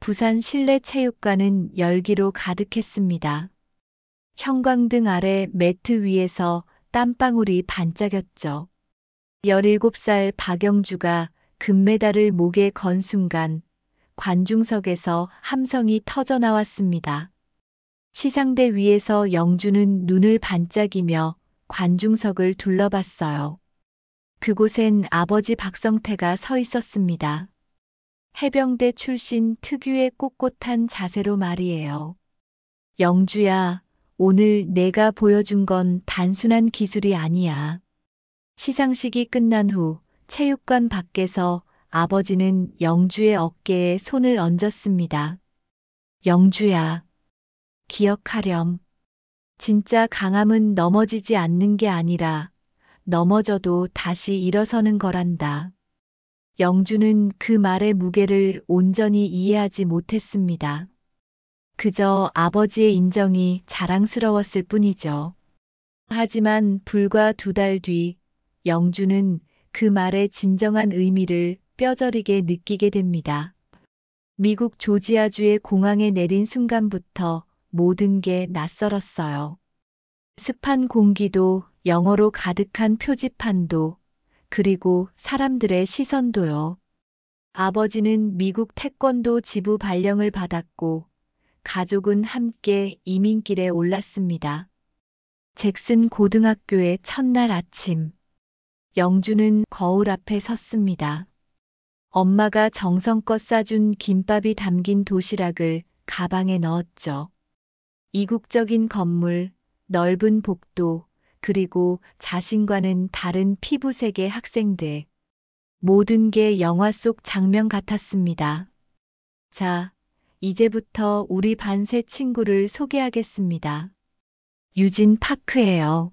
부산 실내체육관은 열기로 가득했습니다. 형광등 아래 매트 위에서 땀방울이 반짝였죠. 17살 박영주가 금메달을 목에 건 순간 관중석에서 함성이 터져 나왔습니다. 시상대 위에서 영주는 눈을 반짝이며 관중석을 둘러봤어요. 그곳엔 아버지 박성태가 서 있었습니다. 해병대 출신 특유의 꼿꼿한 자세로 말이에요. 영주야, 오늘 내가 보여준 건 단순한 기술이 아니야. 시상식이 끝난 후 체육관 밖에서 아버지는 영주의 어깨에 손을 얹었습니다. 영주야, 기억하렴. 진짜 강함은 넘어지지 않는 게 아니라 넘어져도 다시 일어서는 거란다. 영주는 그 말의 무게를 온전히 이해하지 못했습니다. 그저 아버지의 인정이 자랑스러웠을 뿐이죠. 하지만 불과 2달 뒤 영주는 그 말의 진정한 의미를 뼈저리게 느끼게 됩니다. 미국 조지아주의 공항에 내린 순간부터 모든 게 낯설었어요. 습한 공기도, 영어로 가득한 표지판도, 그리고 사람들의 시선도요. 아버지는 미국 태권도 지부 발령을 받았고 가족은 함께 이민길에 올랐습니다. 잭슨 고등학교의 첫날 아침, 영주는 거울 앞에 섰습니다. 엄마가 정성껏 싸준 김밥이 담긴 도시락을 가방에 넣었죠. 이국적인 건물, 넓은 복도, 그리고 자신과는 다른 피부색의 학생들. 모든 게 영화 속 장면 같았습니다. 자, 이제부터 우리 반 새 친구를 소개하겠습니다. 유진 파크예요.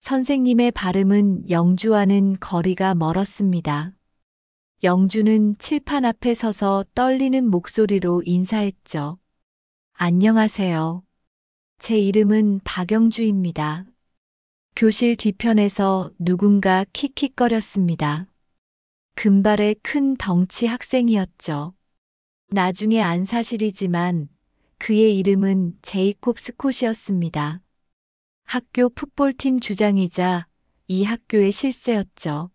선생님의 발음은 영주와는 거리가 멀었습니다. 영주는 칠판 앞에 서서 떨리는 목소리로 인사했죠. 안녕하세요. 제 이름은 박영주입니다. 교실 뒤편에서 누군가 킥킥거렸습니다. 금발의 큰 덩치 학생이었죠. 나중에 안 사실이지만 그의 이름은 제이콥 스콧이었습니다. 학교 풋볼팀 주장이자 이 학교의 실세였죠.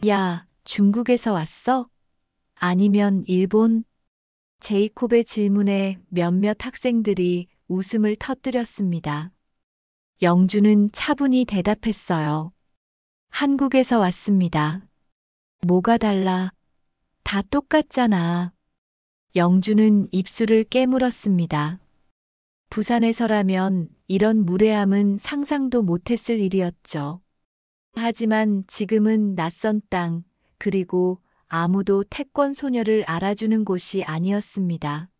야, 중국에서 왔어? 아니면 일본? 제이콥의 질문에 몇몇 학생들이 웃음을 터뜨렸습니다. 영주는 차분히 대답했어요. 한국에서 왔습니다. 뭐가 달라? 다 똑같잖아. 영주는 입술을 깨물었습니다. 부산에서라면 이런 무례함은 상상도 못했을 일이었죠. 하지만 지금은 낯선 땅, 그리고 아무도 태권 소녀를 알아주는 곳이 아니었습니다.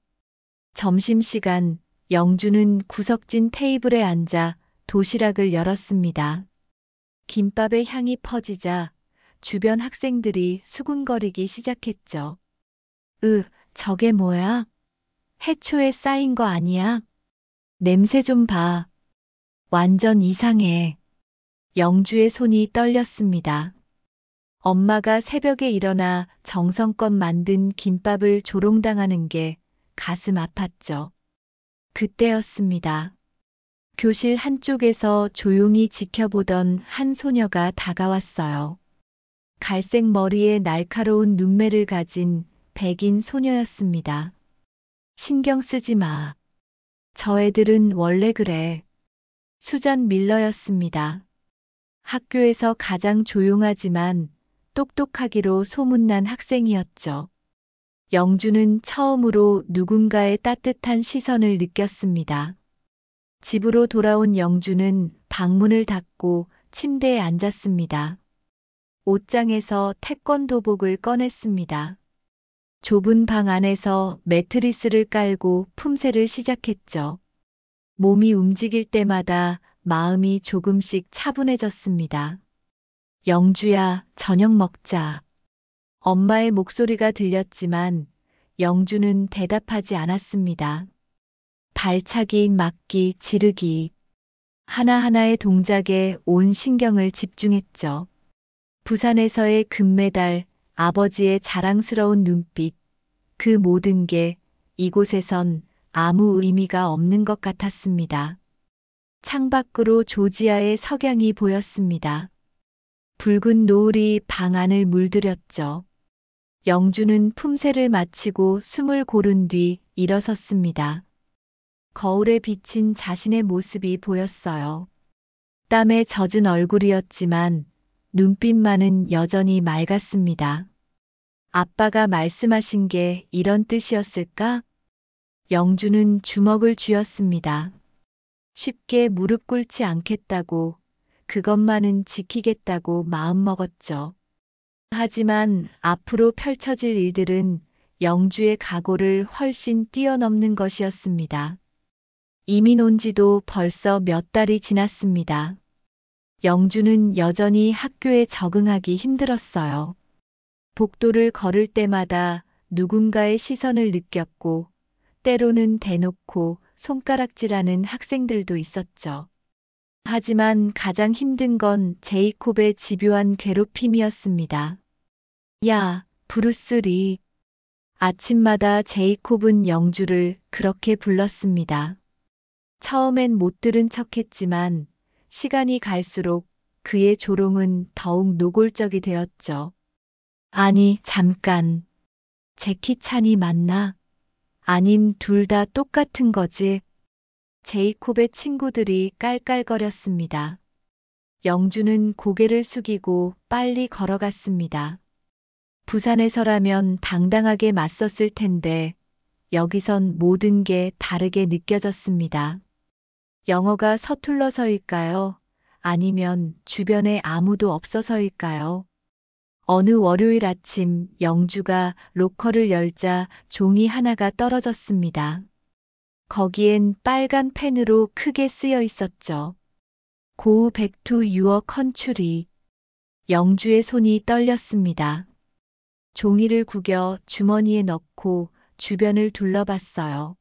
점심시간, 영주는 구석진 테이블에 앉아 도시락을 열었습니다. 김밥의 향이 퍼지자 주변 학생들이 수군거리기 시작했죠. 저게 뭐야? 해초에 쌓인 거 아니야? 냄새 좀 봐. 완전 이상해. 영주의 손이 떨렸습니다. 엄마가 새벽에 일어나 정성껏 만든 김밥을 조롱당하는 게 가슴 아팠죠. 그때였습니다. 교실 한쪽에서 조용히 지켜보던 한 소녀가 다가왔어요. 갈색 머리에 날카로운 눈매를 가진 백인 소녀였습니다. 신경 쓰지 마. 저 애들은 원래 그래. 수잔 밀러였습니다. 학교에서 가장 조용하지만 똑똑하기로 소문난 학생이었죠. 영주는 처음으로 누군가의 따뜻한 시선을 느꼈습니다. 집으로 돌아온 영주는 방문을 닫고 침대에 앉았습니다. 옷장에서 태권도복을 꺼냈습니다. 좁은 방 안에서 매트리스를 깔고 품새를 시작했죠. 몸이 움직일 때마다 마음이 조금씩 차분해졌습니다. 영주야, 저녁 먹자. 엄마의 목소리가 들렸지만 영주는 대답하지 않았습니다. 발차기, 막기, 지르기. 하나하나의 동작에 온 신경을 집중했죠. 부산에서의 금메달, 아버지의 자랑스러운 눈빛, 그 모든 게 이곳에선 아무 의미가 없는 것 같았습니다. 창밖으로 조지아의 석양이 보였습니다. 붉은 노을이 방 안을 물들였죠. 영주는 품새를 마치고 숨을 고른 뒤 일어섰습니다. 거울에 비친 자신의 모습이 보였어요. 땀에 젖은 얼굴이었지만 눈빛만은 여전히 맑았습니다. 아빠가 말씀하신 게 이런 뜻이었을까? 영주는 주먹을 쥐었습니다. 쉽게 무릎 꿇지 않겠다고, 그것만은 지키겠다고 마음먹었죠. 하지만 앞으로 펼쳐질 일들은 영주의 각오를 훨씬 뛰어넘는 것이었습니다. 이민 온 지도 벌써 몇 달이 지났습니다. 영주는 여전히 학교에 적응하기 힘들었어요. 복도를 걸을 때마다 누군가의 시선을 느꼈고, 때로는 대놓고 손가락질하는 학생들도 있었죠. 하지만 가장 힘든 건 제이콥의 집요한 괴롭힘이었습니다. 야, 브루스 리. 아침마다 제이콥은 영주를 그렇게 불렀습니다. 처음엔 못 들은 척했지만 시간이 갈수록 그의 조롱은 더욱 노골적이 되었죠. 아니, 잠깐. 제키 찬이 맞나? 아님 둘 다 똑같은 거지? 제이콥의 친구들이 깔깔거렸습니다. 영주는 고개를 숙이고 빨리 걸어갔습니다. 부산에서라면 당당하게 맞섰을 텐데 여기선 모든 게 다르게 느껴졌습니다. 영어가 서툴러서일까요? 아니면 주변에 아무도 없어서일까요? 어느 월요일 아침 영주가 로커를 열자 종이 하나가 떨어졌습니다. 거기엔 빨간 펜으로 크게 쓰여 있었죠. Go back to your country. 영주의 손이 떨렸습니다. 종이를 구겨 주머니에 넣고 주변을 둘러봤어요.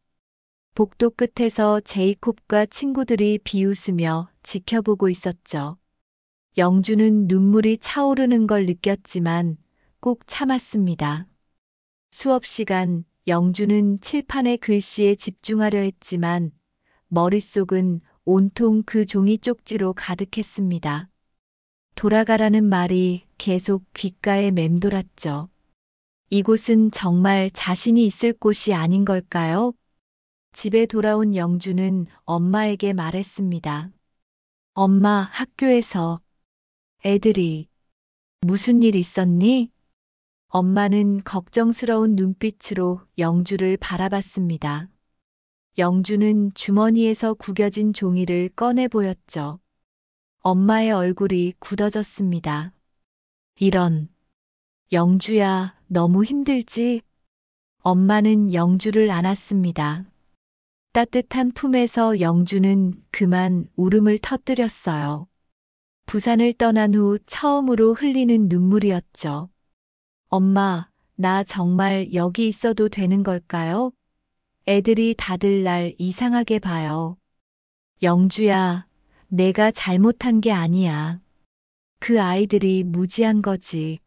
복도 끝에서 제이콥과 친구들이 비웃으며 지켜보고 있었죠. 영주는 눈물이 차오르는 걸 느꼈지만 꾹 참았습니다. 수업 시간 영주는 칠판의 글씨에 집중하려 했지만 머릿속은 온통 그 종이 쪽지로 가득했습니다. 돌아가라는 말이 계속 귓가에 맴돌았죠. 이곳은 정말 자신이 있을 곳이 아닌 걸까요? 집에 돌아온 영주는 엄마에게 말했습니다. 엄마, 학교에서 애들이 무슨 일 있었니? 엄마는 걱정스러운 눈빛으로 영주를 바라봤습니다. 영주는 주머니에서 구겨진 종이를 꺼내 보였죠. 엄마의 얼굴이 굳어졌습니다. 이런. 영주야, 너무 힘들지? 엄마는 영주를 안았습니다. 따뜻한 품에서 영주는 그만 울음을 터뜨렸어요. 부산을 떠난 후 처음으로 흘리는 눈물이었죠. 엄마, 나 정말 여기 있어도 되는 걸까요? 애들이 다들 날 이상하게 봐요. 영주야, 내가 잘못한 게 아니야. 그 아이들이 무지한 거지.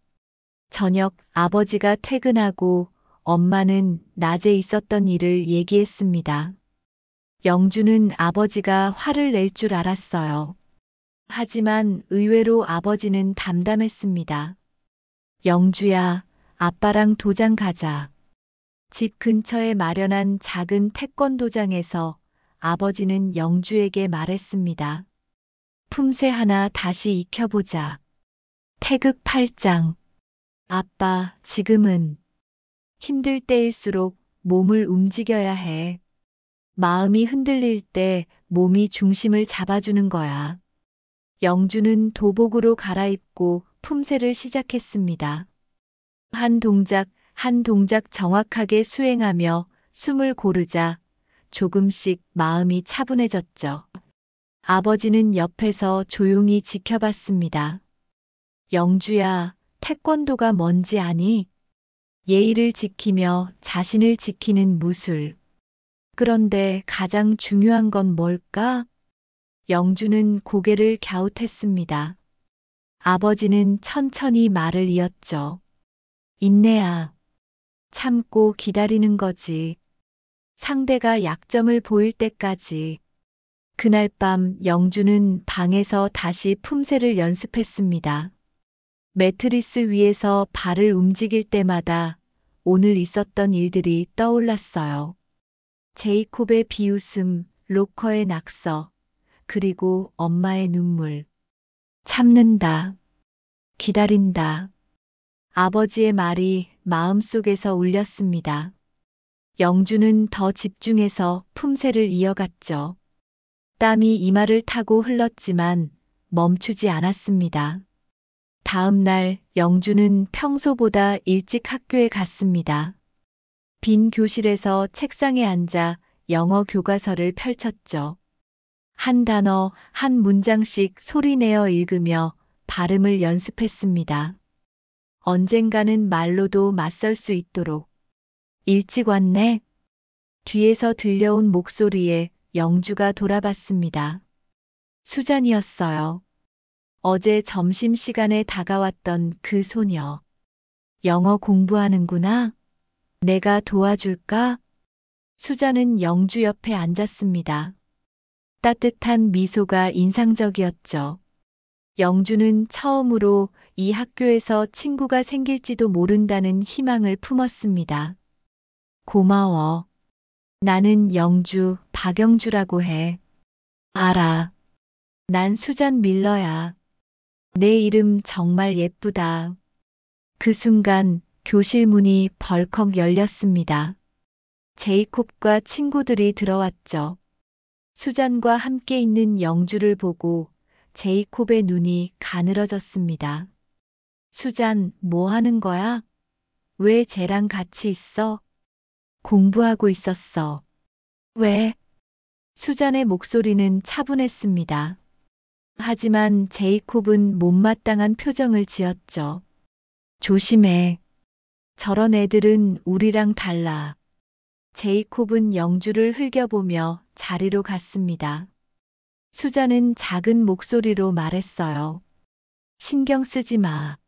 저녁 아버지가 퇴근하고 엄마는 낮에 있었던 일을 얘기했습니다. 영주는 아버지가 화를 낼 줄 알았어요. 하지만 의외로 아버지는 담담했습니다. 영주야, 아빠랑 도장 가자. 집 근처에 마련한 작은 태권도장에서 아버지는 영주에게 말했습니다. 품새 하나 다시 익혀보자. 태극 8장. 아빠, 지금은 힘들 때일수록 몸을 움직여야 해. 마음이 흔들릴 때 몸이 중심을 잡아주는 거야. 영주는 도복으로 갈아입고 품새를 시작했습니다. 한 동작 정확하게 수행하며 숨을 고르자 조금씩 마음이 차분해졌죠. 아버지는 옆에서 조용히 지켜봤습니다. 영주야, 태권도가 뭔지 아니? 예의를 지키며 자신을 지키는 무술. 그런데 가장 중요한 건 뭘까? 영주는 고개를 갸웃했습니다. 아버지는 천천히 말을 이었죠. 인내야. 참고 기다리는 거지. 상대가 약점을 보일 때까지. 그날 밤 영주는 방에서 다시 품새를 연습했습니다. 매트리스 위에서 발을 움직일 때마다 오늘 있었던 일들이 떠올랐어요. 제이콥의 비웃음, 로커의 낙서, 그리고 엄마의 눈물. 참는다. 기다린다. 아버지의 말이 마음속에서 울렸습니다. 영주는 더 집중해서 품새를 이어갔죠. 땀이 이마를 타고 흘렀지만 멈추지 않았습니다. 다음 날 영주는 평소보다 일찍 학교에 갔습니다. 빈 교실에서 책상에 앉아 영어 교과서를 펼쳤죠. 한 단어, 한 문장씩 소리내어 읽으며 발음을 연습했습니다. 언젠가는 말로도 맞설 수 있도록. 일찍 왔네. 뒤에서 들려온 목소리에 영주가 돌아봤습니다. 수잔이었어요. 어제 점심시간에 다가왔던 그 소녀. 영어 공부하는구나. 내가 도와줄까? 수잔은 영주 옆에 앉았습니다. 따뜻한 미소가 인상적이었죠. 영주는 처음으로 이 학교에서 친구가 생길지도 모른다는 희망을 품었습니다. 고마워. 나는 영주, 박영주라고 해. 알아. 난 수잔 밀러야. 내 이름 정말 예쁘다. 그 순간 교실 문이 벌컥 열렸습니다. 제이콥과 친구들이 들어왔죠. 수잔과 함께 있는 영주를 보고 제이콥의 눈이 가늘어졌습니다. 수잔, 뭐 하는 거야? 왜 쟤랑 같이 있어? 공부하고 있었어. 왜? 수잔의 목소리는 차분했습니다. 하지만 제이콥은 못마땅한 표정을 지었죠. 조심해. 저런 애들은 우리랑 달라. 제이콥은 영주를 흘겨보며 자리로 갔습니다. 수잔은 작은 목소리로 말했어요. 신경 쓰지 마.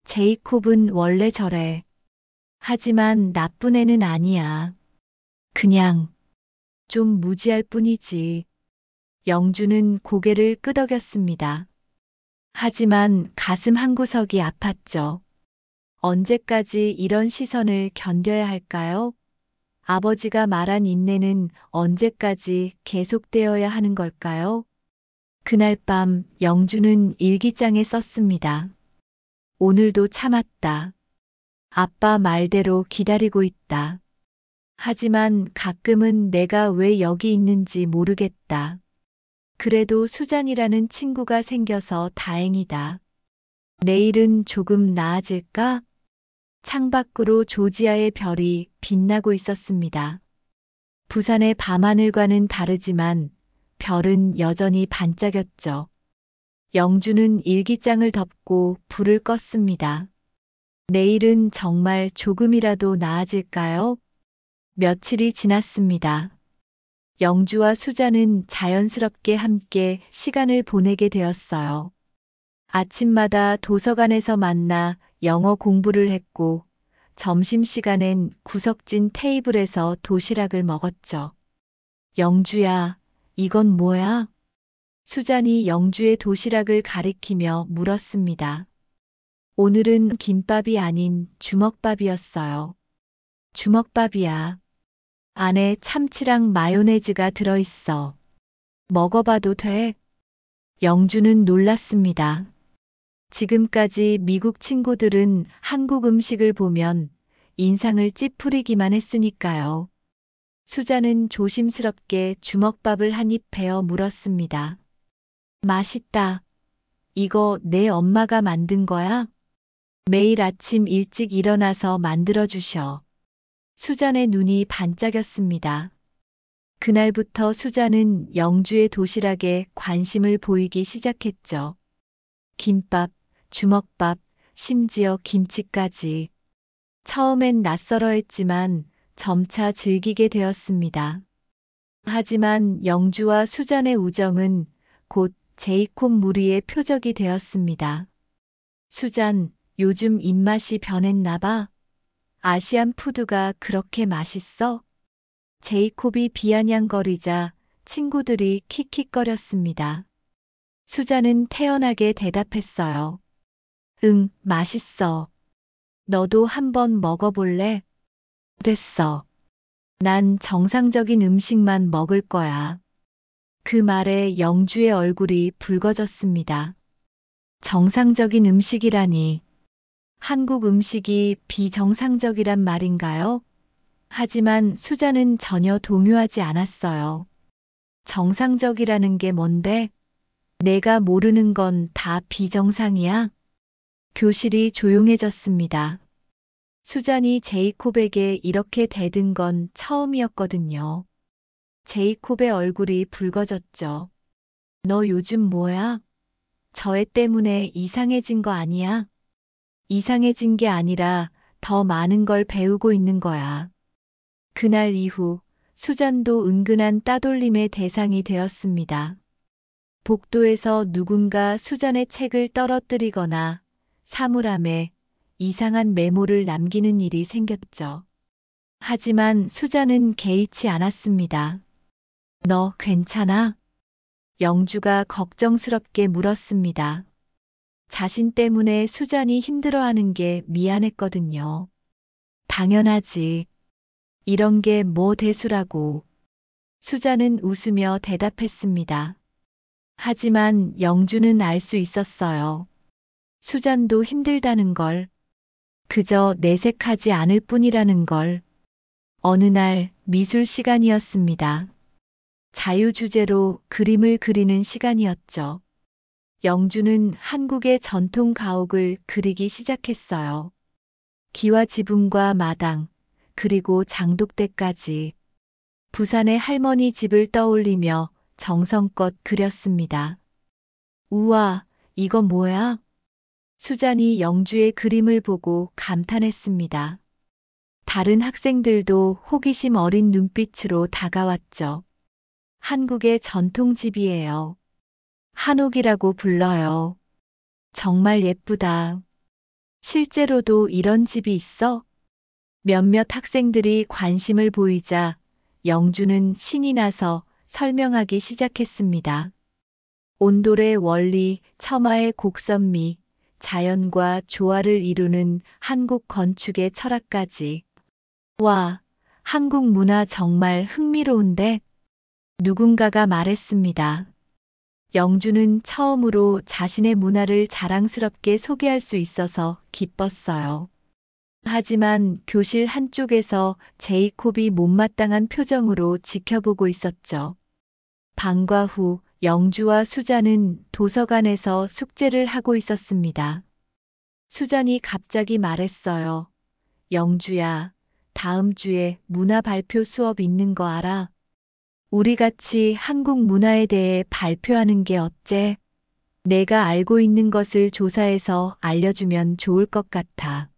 제이콥은 원래 저래. 하지만 나쁜 애는 아니야. 그냥 좀 무지할 뿐이지. 영주는 고개를 끄덕였습니다. 하지만 가슴 한구석이 아팠죠. 언제까지 이런 시선을 견뎌야 할까요? 아버지가 말한 인내는 언제까지 계속되어야 하는 걸까요? 그날 밤 영주는 일기장에 썼습니다. 오늘도 참았다. 아빠 말대로 기다리고 있다. 하지만 가끔은 내가 왜 여기 있는지 모르겠다. 그래도 수잔이라는 친구가 생겨서 다행이다. 내일은 조금 나아질까? 창밖으로 조지아의 별이 빛나고 있었습니다. 부산의 밤하늘과는 다르지만 별은 여전히 반짝였죠. 영주는 일기장을 덮고 불을 껐습니다. 내일은 정말 조금이라도 나아질까요? 며칠이 지났습니다. 영주와 수잔은 자연스럽게 함께 시간을 보내게 되었어요. 아침마다 도서관에서 만나 영어 공부를 했고, 점심시간엔 구석진 테이블에서 도시락을 먹었죠. 영주야, 이건 뭐야? 수잔이 영주의 도시락을 가리키며 물었습니다. 오늘은 김밥이 아닌 주먹밥이었어요. 주먹밥이야. 안에 참치랑 마요네즈가 들어있어. 먹어봐도 돼? 영주는 놀랐습니다. 지금까지 미국 친구들은 한국 음식을 보면 인상을 찌푸리기만 했으니까요. 수잔은 조심스럽게 주먹밥을 한 입 베어 물었습니다. 맛있다. 이거 내 엄마가 만든 거야? 매일 아침 일찍 일어나서 만들어주셔. 수잔의 눈이 반짝였습니다. 그날부터 수잔은 영주의 도시락에 관심을 보이기 시작했죠. 김밥, 주먹밥, 심지어 김치까지. 처음엔 낯설어했지만 점차 즐기게 되었습니다. 하지만 영주와 수잔의 우정은 곧 제이콥 무리의 표적이 되었습니다. 수잔, 요즘 입맛이 변했나 봐. 아시안 푸드가 그렇게 맛있어? 제이콥이 비아냥거리자 친구들이 킥킥거렸습니다. 수자는 태연하게 대답했어요. 응, 맛있어. 너도 한번 먹어볼래? 됐어. 난 정상적인 음식만 먹을 거야. 그 말에 영주의 얼굴이 붉어졌습니다. 정상적인 음식이라니. 한국 음식이 비정상적이란 말인가요? 하지만 수자는 전혀 동요하지 않았어요. 정상적이라는 게 뭔데? 내가 모르는 건 다 비정상이야? 교실이 조용해졌습니다. 수잔이 제이콥에게 이렇게 대든 건 처음이었거든요. 제이콥의 얼굴이 붉어졌죠. 너 요즘 뭐야? 저 애 때문에 이상해진 거 아니야? 이상해진 게 아니라 더 많은 걸 배우고 있는 거야. 그날 이후 수잔도 은근한 따돌림의 대상이 되었습니다. 복도에서 누군가 수잔의 책을 떨어뜨리거나 사물함에 이상한 메모를 남기는 일이 생겼죠. 하지만 수잔은 개의치 않았습니다. 너 괜찮아? 영주가 걱정스럽게 물었습니다. 자신 때문에 수잔이 힘들어하는 게 미안했거든요. 당연하지. 이런 게 뭐 대수라고. 수잔은 웃으며 대답했습니다. 하지만 영주는 알 수 있었어요. 수잔도 힘들다는 걸. 그저 내색하지 않을 뿐이라는 걸. 어느 날 미술 시간이었습니다. 자유주제로 그림을 그리는 시간이었죠. 영주는 한국의 전통 가옥을 그리기 시작했어요. 기와 지붕과 마당, 그리고 장독대까지. 부산의 할머니 집을 떠올리며 정성껏 그렸습니다. 우와, 이거 뭐야? 수잔이 영주의 그림을 보고 감탄했습니다. 다른 학생들도 호기심 어린 눈빛으로 다가왔죠. 한국의 전통집이에요. 한옥이라고 불러요. 정말 예쁘다. 실제로도 이런 집이 있어? 몇몇 학생들이 관심을 보이자 영주는 신이 나서 설명하기 시작했습니다. 온돌의 원리, 첨화의 곡선미, 자연과 조화를 이루는 한국 건축의 철학까지. 와, 한국 문화 정말 흥미로운데? 누군가가 말했습니다. 영주는 처음으로 자신의 문화를 자랑스럽게 소개할 수 있어서 기뻤어요. 하지만 교실 한쪽에서 제이콥이 못마땅한 표정으로 지켜보고 있었죠. 방과 후 영주와 수잔은 도서관에서 숙제를 하고 있었습니다. 수잔이 갑자기 말했어요. 영주야, 다음 주에 문화 발표 수업 있는 거 알아? 우리 같이 한국 문화에 대해 발표하는 게 어째? 내가 알고 있는 것을 조사해서 알려주면 좋을 것 같아.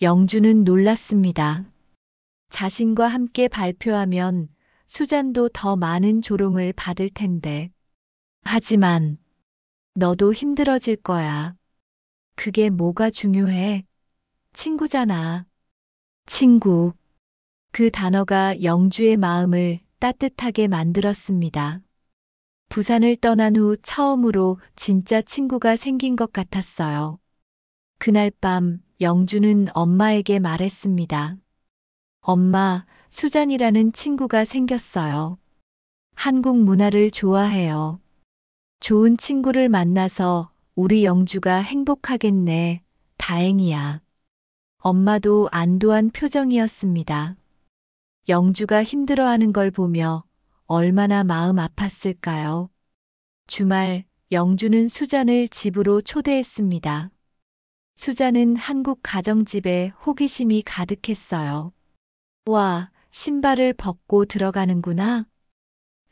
영주는 놀랐습니다. 자신과 함께 발표하면 수잔도 더 많은 조롱을 받을 텐데. 하지만 너도 힘들어질 거야. 그게 뭐가 중요해? 친구잖아. 친구. 그 단어가 영주의 마음을 따뜻하게 만들었습니다. 부산을 떠난 후 처음으로 진짜 친구가 생긴 것 같았어요. 그날 밤 영주는 엄마에게 말했습니다. 엄마, 수잔이라는 친구가 생겼어요. 한국 문화를 좋아해요. 좋은 친구를 만나서 우리 영주가 행복하겠네. 다행이야. 엄마도 안도한 표정이었습니다. 영주가 힘들어하는 걸 보며 얼마나 마음 아팠을까요? 주말 영주는 수잔을 집으로 초대했습니다. 수잔은 한국 가정집에 호기심이 가득했어요. 와, 신발을 벗고 들어가는구나.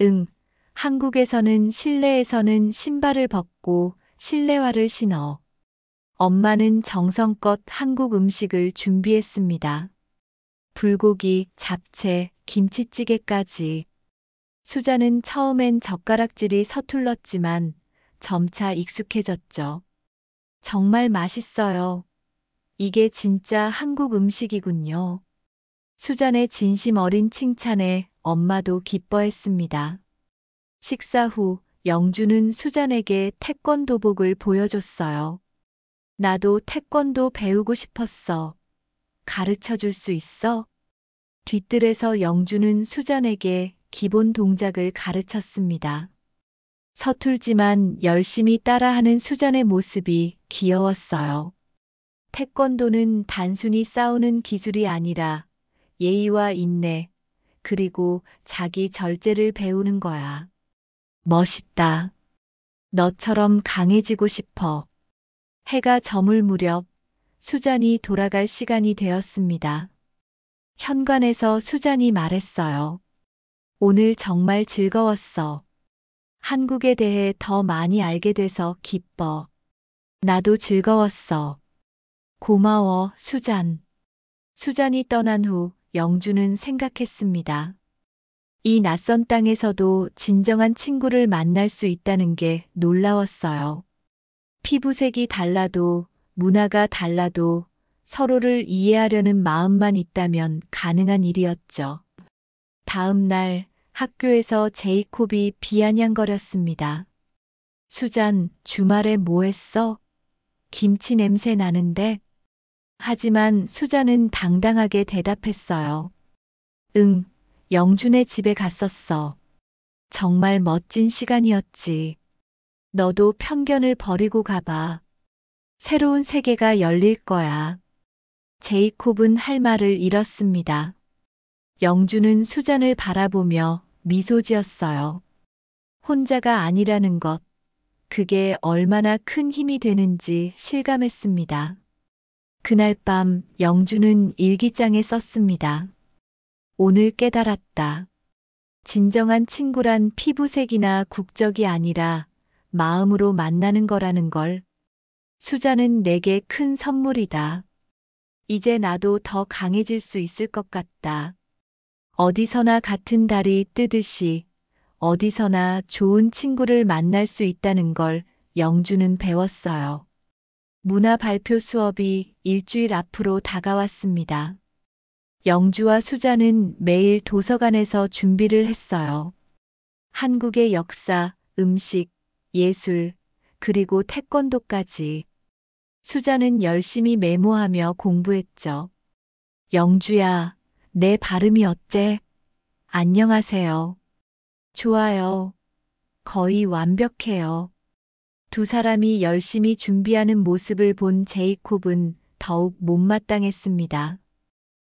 응, 한국에서는 실내에서는 신발을 벗고 실내화를 신어. 엄마는 정성껏 한국 음식을 준비했습니다. 불고기, 잡채, 김치찌개까지. 수자는 처음엔 젓가락질이 서툴렀지만 점차 익숙해졌죠. 정말 맛있어요. 이게 진짜 한국 음식이군요. 수잔의 진심 어린 칭찬에 엄마도 기뻐했습니다. 식사 후 영주는 수잔에게 태권도복을 보여줬어요. 나도 태권도 배우고 싶었어. 가르쳐 줄 수 있어? 뒤뜰에서 영주는 수잔에게 기본 동작을 가르쳤습니다. 서툴지만 열심히 따라하는 수잔의 모습이 귀여웠어요. 태권도는 단순히 싸우는 기술이 아니라 예의와 인내, 그리고 자기 절제를 배우는 거야. 멋있다. 너처럼 강해지고 싶어. 해가 저물 무렵 수잔이 돌아갈 시간이 되었습니다. 현관에서 수잔이 말했어요. 오늘 정말 즐거웠어. 한국에 대해 더 많이 알게 돼서 기뻐. 나도 즐거웠어. 고마워, 수잔. 수잔이 떠난 후 영주는 생각했습니다. 이 낯선 땅에서도 진정한 친구를 만날 수 있다는 게 놀라웠어요. 피부색이 달라도 문화가 달라도 서로를 이해하려는 마음만 있다면 가능한 일이었죠. 다음 날 학교에서 제이콥이 비아냥거렸습니다. 수잔, 주말에 뭐 했어? 김치 냄새 나는데? 하지만 수잔은 당당하게 대답했어요. 응, 영준의 집에 갔었어. 정말 멋진 시간이었지. 너도 편견을 버리고 가봐. 새로운 세계가 열릴 거야. 제이콥은 할 말을 잃었습니다. 영주는 수잔을 바라보며 미소 지었어요. 혼자가 아니라는 것, 그게 얼마나 큰 힘이 되는지 실감했습니다. 그날 밤 영주는 일기장에 썼습니다. 오늘 깨달았다. 진정한 친구란 피부색이나 국적이 아니라 마음으로 만나는 거라는 걸. 수잔은 내게 큰 선물이다. 이제 나도 더 강해질 수 있을 것 같다. 어디서나 같은 달이 뜨듯이 어디서나 좋은 친구를 만날 수 있다는 걸 영주는 배웠어요. 문화 발표 수업이 일주일 앞으로 다가왔습니다. 영주와 수잔은 매일 도서관에서 준비를 했어요. 한국의 역사, 음식, 예술, 그리고 태권도까지. 수잔은 열심히 메모하며 공부했죠. 영주야, 내 발음이 어때? 안녕하세요. 좋아요. 거의 완벽해요. 두 사람이 열심히 준비하는 모습을 본 제이콥은 더욱 못마땅했습니다.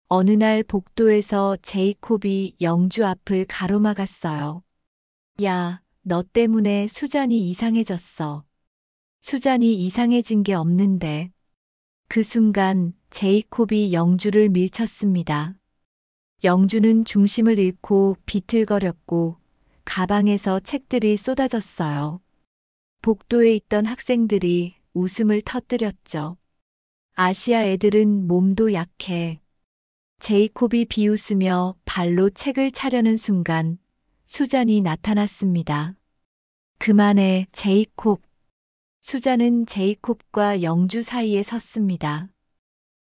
어느 날 복도에서 제이콥이 영주 앞을 가로막았어요. 야, 너 때문에 수잔이 이상해졌어. 수잔이 이상해진 게 없는데. 그 순간 제이콥이 영주를 밀쳤습니다. 영주는 중심을 잃고 비틀거렸고 가방에서 책들이 쏟아졌어요. 복도에 있던 학생들이 웃음을 터뜨렸죠. 아시아 애들은 몸도 약해. 제이콥이 비웃으며 발로 책을 차려는 순간 수잔이 나타났습니다. 그만해, 제이콥. 수잔은 제이콥과 영주 사이에 섰습니다.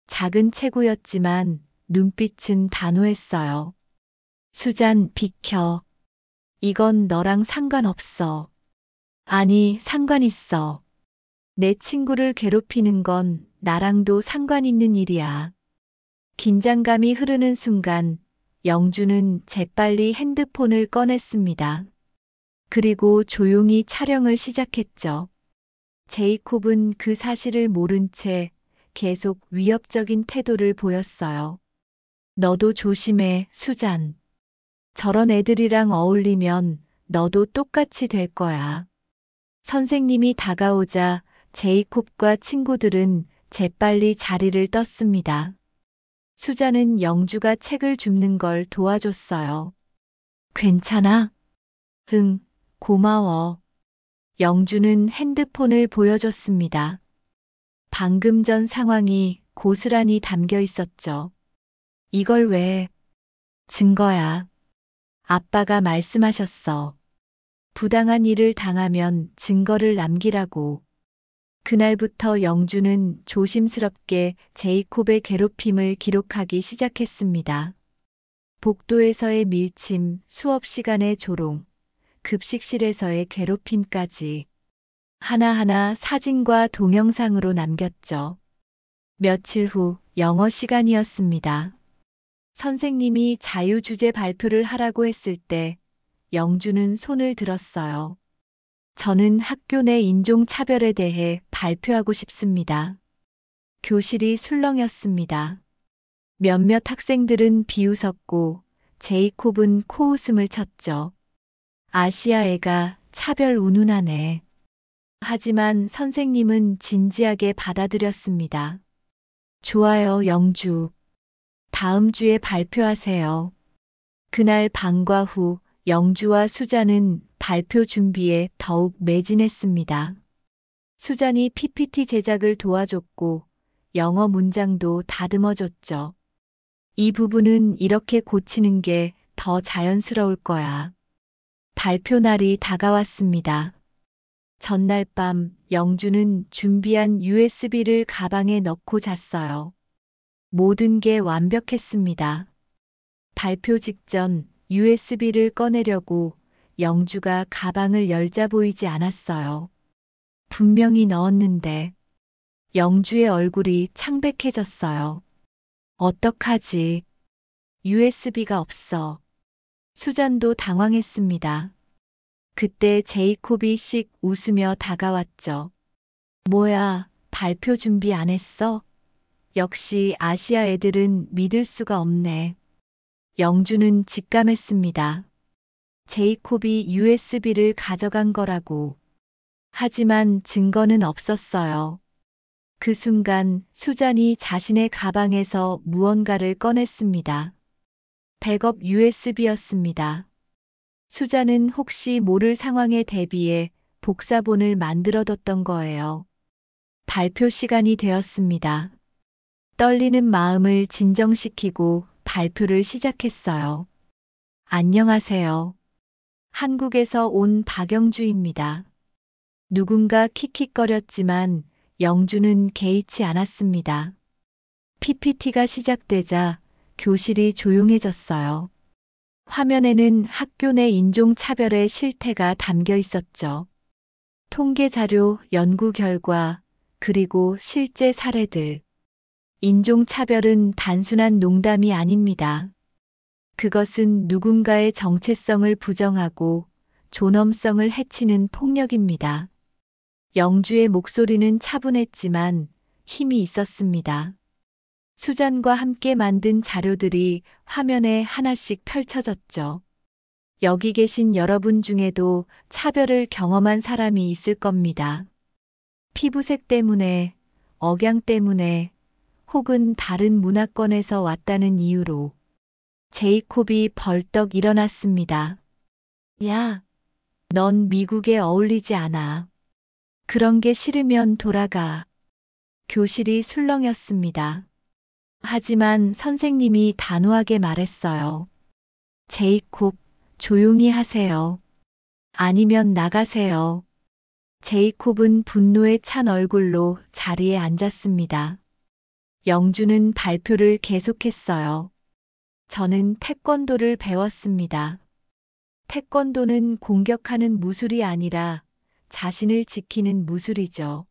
작은 체구였지만 눈빛은 단호했어요. 수잔, 비켜. 이건 너랑 상관없어. 아니, 상관 있어. 내 친구를 괴롭히는 건 나랑도 상관 있는 일이야. 긴장감이 흐르는 순간 영주는 재빨리 핸드폰을 꺼냈습니다. 그리고 조용히 촬영을 시작했죠. 제이콥은 그 사실을 모른 채 계속 위협적인 태도를 보였어요. 너도 조심해, 수잔. 저런 애들이랑 어울리면 너도 똑같이 될 거야. 선생님이 다가오자 제이콥과 친구들은 재빨리 자리를 떴습니다. 수잔은 영주가 책을 줍는 걸 도와줬어요. 괜찮아? 응, 고마워. 영주는 핸드폰을 보여줬습니다. 방금 전 상황이 고스란히 담겨 있었죠. 이걸 왜? 증거야. 아빠가 말씀하셨어. 부당한 일을 당하면 증거를 남기라고. 그날부터 영주는 조심스럽게 제이콥의 괴롭힘을 기록하기 시작했습니다. 복도에서의 밀침, 수업 시간의 조롱, 급식실에서의 괴롭힘까지 하나하나 사진과 동영상으로 남겼죠. 며칠 후 영어 시간이었습니다. 선생님이 자유주제 발표를 하라고 했을 때 영주는 손을 들었어요. 저는 학교 내 인종차별에 대해 발표하고 싶습니다. 교실이 술렁였습니다. 몇몇 학생들은 비웃었고 제이콥은 코웃음을 쳤죠. 아시아 애가 차별 운운하네. 하지만 선생님은 진지하게 받아들였습니다. 좋아요, 영주. 다음 주에 발표하세요. 그날 방과 후 영주와 수잔은 발표 준비에 더욱 매진했습니다. 수잔이 PPT 제작을 도와줬고 영어 문장도 다듬어줬죠. 이 부분은 이렇게 고치는 게 더 자연스러울 거야. 발표 날이 다가왔습니다. 전날 밤 영주는 준비한 USB를 가방에 넣고 잤어요. 모든 게 완벽했습니다. 발표 직전 USB를 꺼내려고 영주가 가방을 열자 보이지 않았어요. 분명히 넣었는데 영주의 얼굴이 창백해졌어요. 어떡하지? USB가 없어. 수잔도 당황했습니다. 그때 제이콥이 씩 웃으며 다가왔죠. 뭐야, 발표 준비 안 했어? 역시 아시아 애들은 믿을 수가 없네. 영주는 직감했습니다. 제이콥이 USB를 가져간 거라고. 하지만 증거는 없었어요. 그 순간 수잔이 자신의 가방에서 무언가를 꺼냈습니다. 백업 USB였습니다. 수잔은 혹시 모를 상황에 대비해 복사본을 만들어뒀던 거예요. 발표 시간이 되었습니다. 떨리는 마음을 진정시키고 발표를 시작했어요. 안녕하세요. 한국에서 온 박영주입니다. 누군가 킥킥거렸지만 영주는 개의치 않았습니다. PPT가 시작되자 교실이 조용해졌어요. 화면에는 학교 내 인종차별의 실태가 담겨 있었죠. 통계 자료, 연구 결과, 그리고 실제 사례들. 인종차별은 단순한 농담이 아닙니다. 그것은 누군가의 정체성을 부정하고 존엄성을 해치는 폭력입니다. 영주의 목소리는 차분했지만 힘이 있었습니다. 수잔과 함께 만든 자료들이 화면에 하나씩 펼쳐졌죠. 여기 계신 여러분 중에도 차별을 경험한 사람이 있을 겁니다. 피부색 때문에, 억양 때문에, 혹은 다른 문화권에서 왔다는 이유로. 제이콥이 벌떡 일어났습니다. 야, 넌 미국에 어울리지 않아. 그런 게 싫으면 돌아가. 교실이 술렁였습니다. 하지만 선생님이 단호하게 말했어요. 제이콥, 조용히 하세요. 아니면 나가세요. 제이콥은 분노에 찬 얼굴로 자리에 앉았습니다. 영주는 발표를 계속했어요. 저는 태권도를 배웠습니다. 태권도는 공격하는 무술이 아니라 자신을 지키는 무술이죠.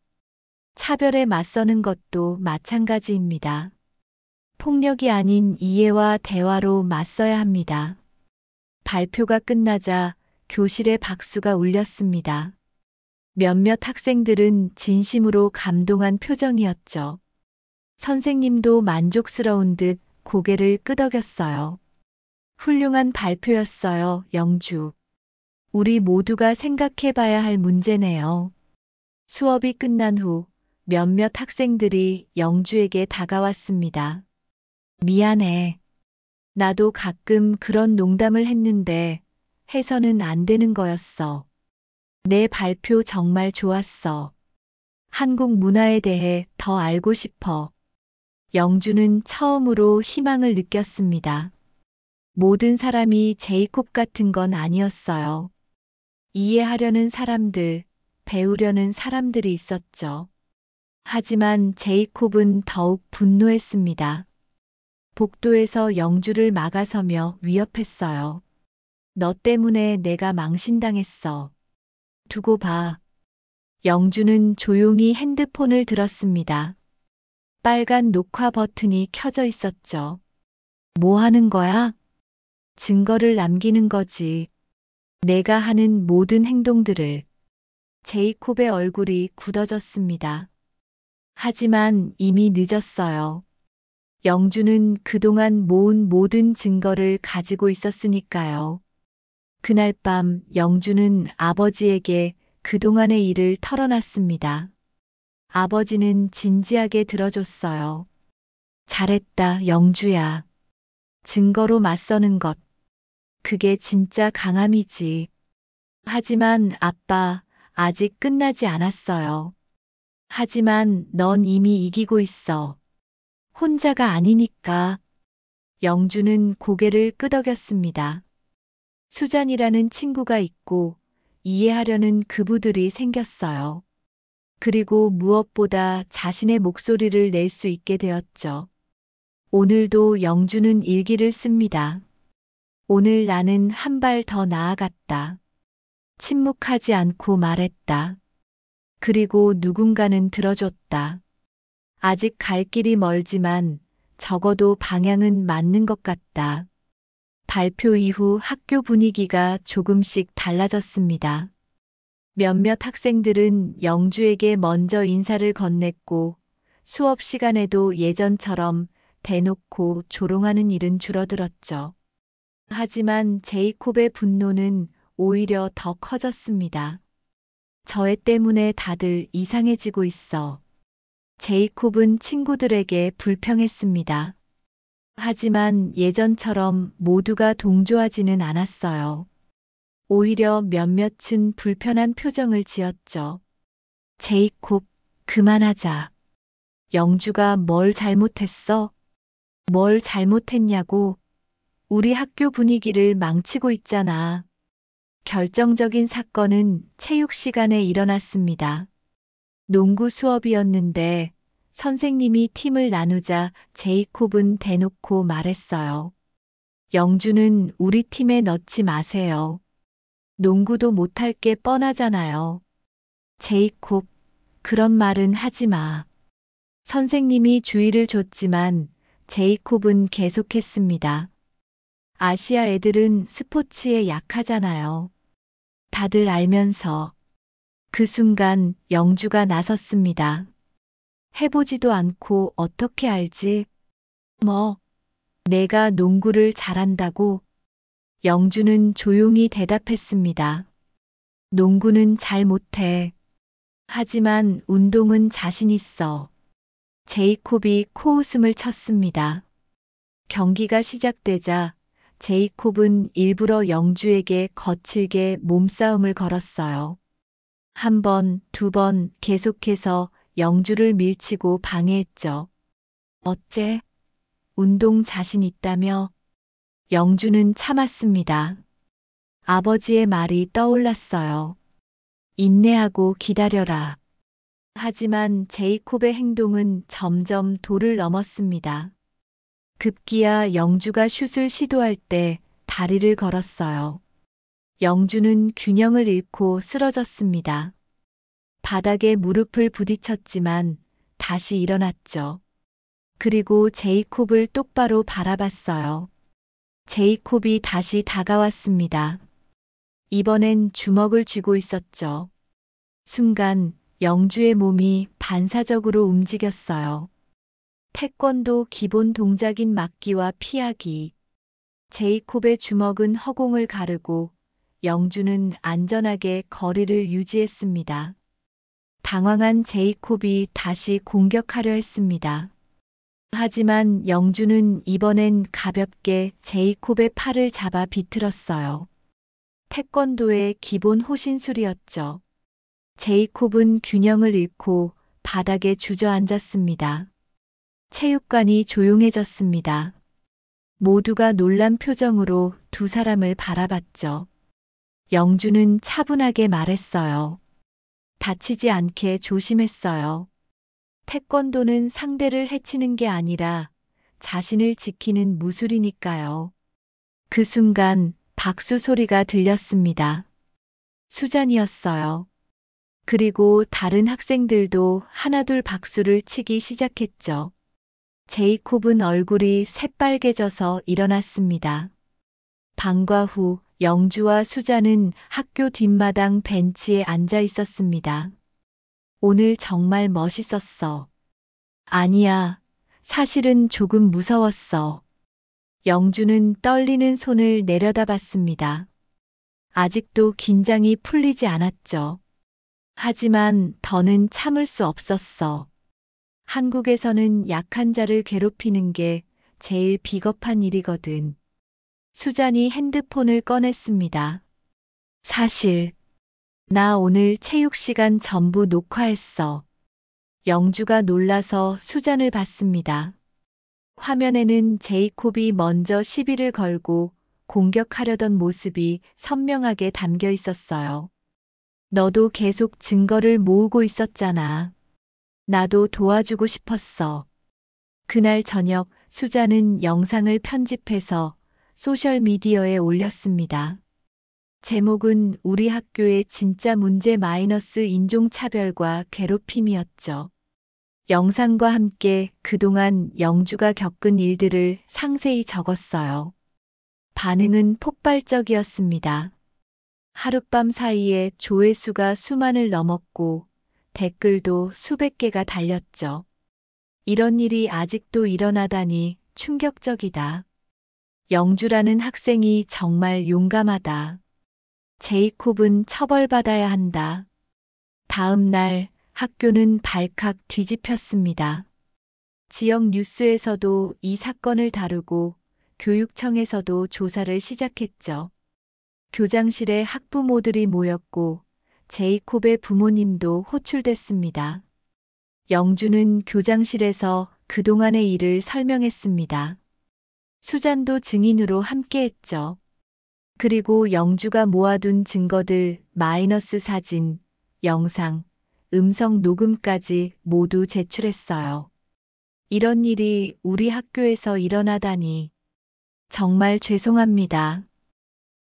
차별에 맞서는 것도 마찬가지입니다. 폭력이 아닌 이해와 대화로 맞서야 합니다. 발표가 끝나자 교실에 박수가 울렸습니다. 몇몇 학생들은 진심으로 감동한 표정이었죠. 선생님도 만족스러운 듯 고개를 끄덕였어요. 훌륭한 발표였어요, 영주. 우리 모두가 생각해봐야 할 문제네요. 수업이 끝난 후 몇몇 학생들이 영주에게 다가왔습니다. 미안해. 나도 가끔 그런 농담을 했는데 해서는 안 되는 거였어. 내 발표 정말 좋았어. 한국 문화에 대해 더 알고 싶어. 영주는 처음으로 희망을 느꼈습니다. 모든 사람이 제이콥 같은 건 아니었어요. 이해하려는 사람들, 배우려는 사람들이 있었죠. 하지만 제이콥은 더욱 분노했습니다. 복도에서 영주를 막아서며 위협했어요. 너 때문에 내가 망신당했어. 두고 봐. 영주는 조용히 핸드폰을 들었습니다. 빨간 녹화 버튼이 켜져 있었죠. 뭐 하는 거야? 증거를 남기는 거지. 내가 하는 모든 행동들을. 제이콥의 얼굴이 굳어졌습니다. 하지만 이미 늦었어요. 영주는 그동안 모은 모든 증거를 가지고 있었으니까요. 그날 밤 영주는 아버지에게 그동안의 일을 털어놨습니다. 아버지는 진지하게 들어줬어요. 잘했다, 영주야. 증거로 맞서는 것. 그게 진짜 강함이지. 하지만 아빠, 아직 끝나지 않았어요. 하지만 넌 이미 이기고 있어. 혼자가 아니니까. 영주는 고개를 끄덕였습니다. 수잔이라는 친구가 있고 이해하려는 그부들이 생겼어요. 그리고 무엇보다 자신의 목소리를 낼 수 있게 되었죠. 오늘도 영주는 일기를 씁니다. 오늘 나는 한 발 더 나아갔다. 침묵하지 않고 말했다. 그리고 누군가는 들어줬다. 아직 갈 길이 멀지만 적어도 방향은 맞는 것 같다. 발표 이후 학교 분위기가 조금씩 달라졌습니다. 몇몇 학생들은 영주에게 먼저 인사를 건넸고 수업 시간에도 예전처럼 대놓고 조롱하는 일은 줄어들었죠. 하지만 제이콥의 분노는 오히려 더 커졌습니다. 저 애 때문에 다들 이상해지고 있어. 제이콥은 친구들에게 불평했습니다. 하지만 예전처럼 모두가 동조하지는 않았어요. 오히려 몇몇은 불편한 표정을 지었죠. 제이콥, 그만하자. 영주가 뭘 잘못했어? 뭘 잘못했냐고? 우리 학교 분위기를 망치고 있잖아. 결정적인 사건은 체육 시간에 일어났습니다. 농구 수업이었는데 선생님이 팀을 나누자 제이콥은 대놓고 말했어요. 영주는 우리 팀에 넣지 마세요. 농구도 못할 게 뻔하잖아요. 제이콥, 그런 말은 하지 마. 선생님이 주의를 줬지만 제이콥은 계속했습니다. 아시아 애들은 스포츠에 약하잖아요. 다들 알면서. 그 순간 영주가 나섰습니다. 해보지도 않고 어떻게 알지? 뭐, 내가 농구를 잘한다고? 영주는 조용히 대답했습니다. 농구는 잘 못해. 하지만 운동은 자신 있어. 제이콥이 코웃음을 쳤습니다. 경기가 시작되자 제이콥은 일부러 영주에게 거칠게 몸싸움을 걸었어요. 한 번, 두 번 계속해서 영주를 밀치고 방해했죠. 어째? 운동 자신 있다며? 영주는 참았습니다. 아버지의 말이 떠올랐어요. 인내하고 기다려라. 하지만 제이콥의 행동은 점점 도를 넘었습니다. 급기야 영주가 슛을 시도할 때 다리를 걸었어요. 영주는 균형을 잃고 쓰러졌습니다. 바닥에 무릎을 부딪혔지만 다시 일어났죠. 그리고 제이콥을 똑바로 바라봤어요. 제이콥이 다시 다가왔습니다. 이번엔 주먹을 쥐고 있었죠. 순간 영주의 몸이 반사적으로 움직였어요. 태권도 기본 동작인 막기와 피하기. 제이콥의 주먹은 허공을 가르고 영주는 안전하게 거리를 유지했습니다. 당황한 제이콥이 다시 공격하려 했습니다. 하지만 영주는 이번엔 가볍게 제이콥의 팔을 잡아 비틀었어요. 태권도의 기본 호신술이었죠. 제이콥은 균형을 잃고 바닥에 주저앉았습니다. 체육관이 조용해졌습니다. 모두가 놀란 표정으로 두 사람을 바라봤죠. 영주는 차분하게 말했어요. 다치지 않게 조심했어요. 태권도는 상대를 해치는 게 아니라 자신을 지키는 무술이니까요. 그 순간 박수 소리가 들렸습니다. 수잔이었어요. 그리고 다른 학생들도 하나둘 박수를 치기 시작했죠. 제이콥은 얼굴이 새빨개져서 일어났습니다. 방과 후 영주와 수잔은 학교 뒷마당 벤치에 앉아 있었습니다. 오늘 정말 멋있었어. 아니야, 사실은 조금 무서웠어. 영주는 떨리는 손을 내려다봤습니다. 아직도 긴장이 풀리지 않았죠. 하지만 더는 참을 수 없었어. 한국에서는 약한 자를 괴롭히는 게 제일 비겁한 일이거든. 수잔이 핸드폰을 꺼냈습니다. 사실, 나 오늘 체육 시간 전부 녹화했어. 영주가 놀라서 수잔을 봤습니다. 화면에는 제이콥이 먼저 시비를 걸고 공격하려던 모습이 선명하게 담겨 있었어요. 너도 계속 증거를 모으고 있었잖아. 나도 도와주고 싶었어. 그날 저녁 수잔은 영상을 편집해서 소셜미디어에 올렸습니다. 제목은 우리 학교의 진짜 문제 마이너스 인종차별과 괴롭힘이었죠. 영상과 함께 그동안 영주가 겪은 일들을 상세히 적었어요. 반응은 폭발적이었습니다. 하룻밤 사이에 조회수가 수만을 넘었고 댓글도 수백 개가 달렸죠. 이런 일이 아직도 일어나다니 충격적이다. 영주라는 학생이 정말 용감하다. 제이콥은 처벌받아야 한다. 다음 날 학교는 발칵 뒤집혔습니다. 지역 뉴스에서도 이 사건을 다루고 교육청에서도 조사를 시작했죠. 교장실에 학부모들이 모였고 제이콥의 부모님도 호출됐습니다. 영주는 교장실에서 그동안의 일을 설명했습니다. 수잔도 증인으로 함께했죠. 그리고 영주가 모아둔 증거들 마이너스 사진, 영상, 음성 녹음까지 모두 제출했어요. 이런 일이 우리 학교에서 일어나다니 정말 죄송합니다.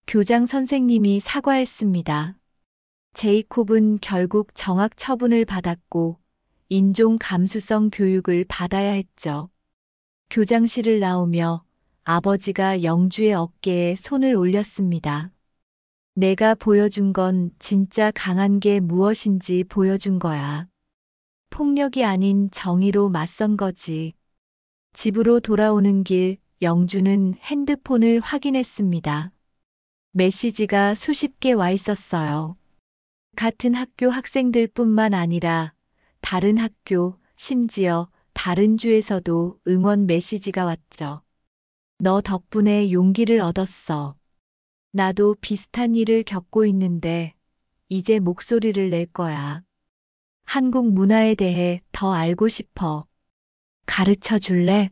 교장 선생님이 사과했습니다. 제이콥은 결국 정학 처분을 받았고 인종 감수성 교육을 받아야 했죠. 교장실을 나오며 아버지가 영주의 어깨에 손을 올렸습니다. 내가 보여준 건 진짜 강한 게 무엇인지 보여준 거야. 폭력이 아닌 정의로 맞선 거지. 집으로 돌아오는 길 영주는 핸드폰을 확인했습니다. 메시지가 수십 개 와 있었어요. 같은 학교 학생들뿐만 아니라 다른 학교, 심지어 다른 주에서도 응원 메시지가 왔죠. 너 덕분에 용기를 얻었어. 나도 비슷한 일을 겪고 있는데 이제 목소리를 낼 거야. 한국 문화에 대해 더 알고 싶어. 가르쳐 줄래?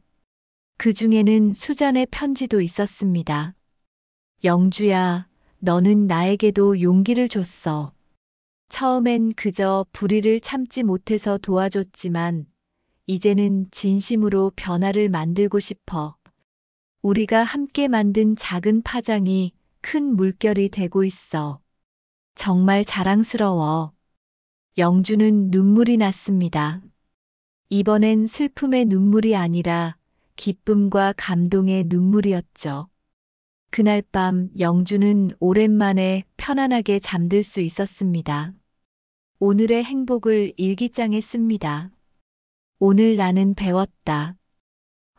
그 중에는 수잔의 편지도 있었습니다. 영주야, 너는 나에게도 용기를 줬어. 처음엔 그저 불의를 참지 못해서 도와줬지만 이제는 진심으로 변화를 만들고 싶어. 우리가 함께 만든 작은 파장이 큰 물결이 되고 있어. 정말 자랑스러워. 영주는 눈물이 났습니다. 이번엔 슬픔의 눈물이 아니라 기쁨과 감동의 눈물이었죠. 그날 밤 영주는 오랜만에 편안하게 잠들 수 있었습니다. 오늘의 행복을 일기장에 씁니다. 오늘 나는 배웠다.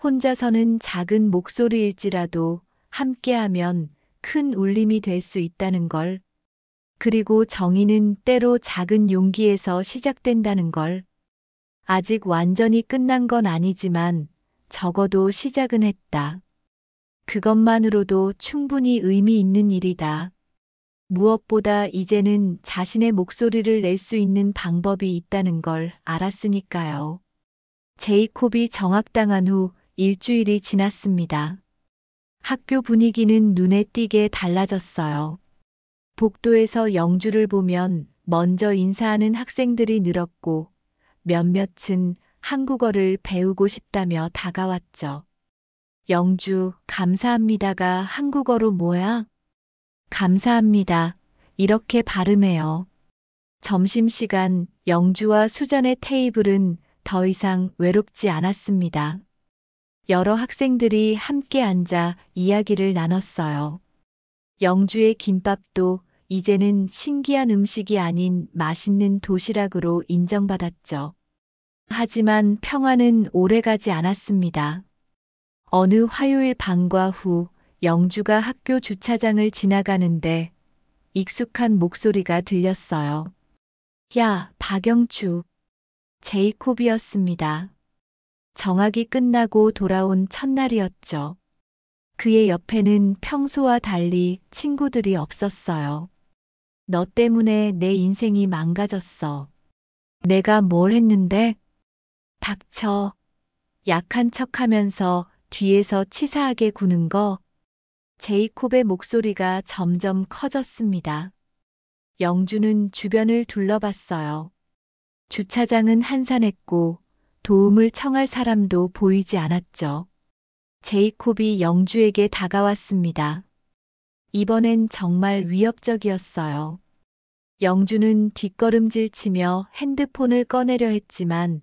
혼자서는 작은 목소리일지라도 함께하면 큰 울림이 될 수 있다는 걸. 그리고 정의는 때로 작은 용기에서 시작된다는 걸. 아직 완전히 끝난 건 아니지만 적어도 시작은 했다. 그것만으로도 충분히 의미 있는 일이다. 무엇보다 이제는 자신의 목소리를 낼 수 있는 방법이 있다는 걸 알았으니까요. 제이콥이 정학당한 후 일주일이 지났습니다. 학교 분위기는 눈에 띄게 달라졌어요. 복도에서 영주를 보면 먼저 인사하는 학생들이 늘었고 몇몇은 한국어를 배우고 싶다며 다가왔죠. 영주, 감사합니다가 한국어로 뭐야? 감사합니다. 이렇게 발음해요. 점심시간 영주와 수잔의 테이블은 더 이상 외롭지 않았습니다. 여러 학생들이 함께 앉아 이야기를 나눴어요. 영주의 김밥도 이제는 신기한 음식이 아닌 맛있는 도시락으로 인정받았죠. 하지만 평화는 오래가지 않았습니다. 어느 화요일 방과 후 영주가 학교 주차장을 지나가는데 익숙한 목소리가 들렸어요. 야, 박영주. 제이콥이었습니다. 정학이 끝나고 돌아온 첫날이었죠. 그의 옆에는 평소와 달리 친구들이 없었어요. 너 때문에 내 인생이 망가졌어. 내가 뭘 했는데? 닥쳐. 약한 척하면서 뒤에서 치사하게 구는 거. 제이콥의 목소리가 점점 커졌습니다. 영주는 주변을 둘러봤어요. 주차장은 한산했고 도움을 청할 사람도 보이지 않았죠. 제이콥이 영주에게 다가왔습니다. 이번엔 정말 위협적이었어요. 영주는 뒷걸음질 치며 핸드폰을 꺼내려 했지만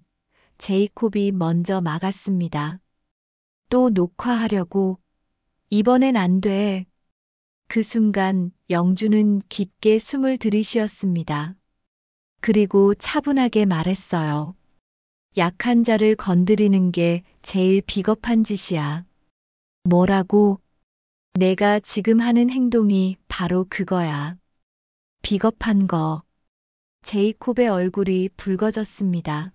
제이콥이 먼저 막았습니다. 또 녹화하려고? 이번엔 안 돼. 그 순간 영주는 깊게 숨을 들이쉬었습니다. 그리고 차분하게 말했어요. 약한 자를 건드리는 게 제일 비겁한 짓이야. 뭐라고? 내가 지금 하는 행동이 바로 그거야. 비겁한 거. 제이콥의 얼굴이 붉어졌습니다.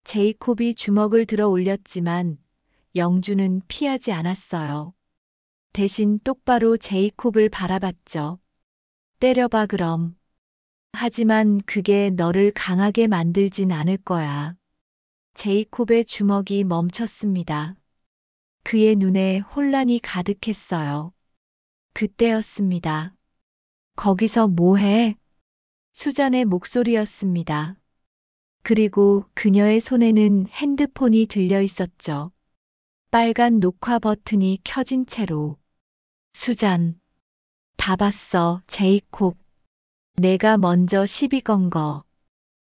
제이콥이 주먹을 들어 올렸지만 영주는 피하지 않았어요. 대신 똑바로 제이콥을 바라봤죠. 때려봐 그럼. 하지만 그게 너를 강하게 만들진 않을 거야. 제이콥의 주먹이 멈췄습니다. 그의 눈에 혼란이 가득했어요. 그때였습니다. 거기서 뭐해? 수잔의 목소리였습니다. 그리고 그녀의 손에는 핸드폰이 들려 있었죠. 빨간 녹화 버튼이 켜진 채로. 수잔. 다 봤어, 제이콥. 내가 먼저 시비 건 거.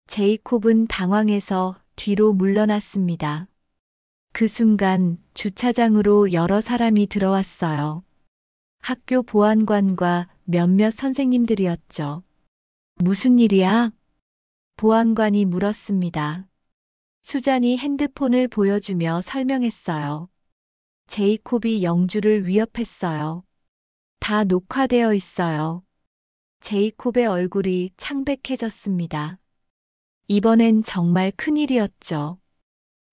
제이콥은 당황해서 뒤로 물러났습니다. 그 순간 주차장으로 여러 사람이 들어왔어요. 학교 보안관과 몇몇 선생님들이었죠. 무슨 일이야? 보안관이 물었습니다. 수잔이 핸드폰을 보여주며 설명했어요. 제이콥이 영주를 위협했어요. 다 녹화되어 있어요. 제이콥의 얼굴이 창백해졌습니다. 이번엔 정말 큰일이었죠.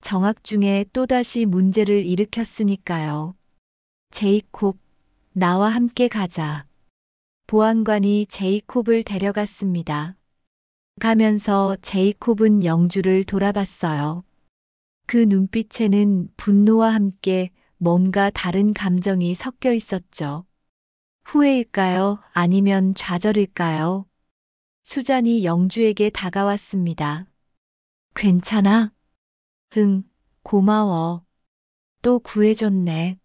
정학 중에 또다시 문제를 일으켰으니까요. 제이콥, 나와 함께 가자. 보안관이 제이콥을 데려갔습니다. 가면서 제이콥은 영주를 돌아봤어요. 그 눈빛에는 분노와 함께 뭔가 다른 감정이 섞여 있었죠. 후회일까요? 아니면 좌절일까요? 수잔이 영주에게 다가왔습니다. 괜찮아? 응, 고마워. 또 구해줬네.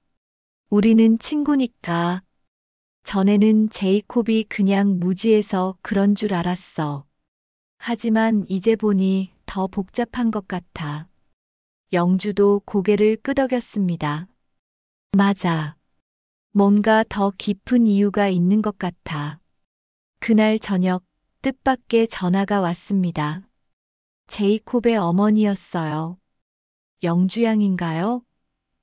우리는 친구니까. 전에는 제이콥이 그냥 무지해서 그런 줄 알았어. 하지만 이제 보니 더 복잡한 것 같아. 영주도 고개를 끄덕였습니다. 맞아. 뭔가 더 깊은 이유가 있는 것 같아. 그날 저녁 뜻밖의 전화가 왔습니다. 제이콥의 어머니였어요. 영주양인가요?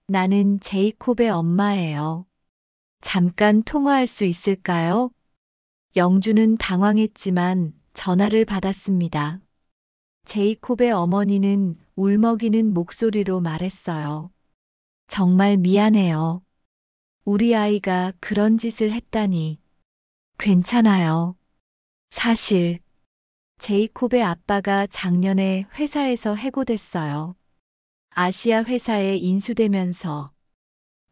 나는 제이콥의 엄마예요. 잠깐 통화할 수 있을까요? 영주는 당황했지만 전화를 받았습니다. 제이콥의 어머니는 울먹이는 목소리로 말했어요. 정말 미안해요. 우리 아이가 그런 짓을 했다니. 괜찮아요. 사실, 제이콥의 아빠가 작년에 회사에서 해고됐어요. 아시아 회사에 인수되면서.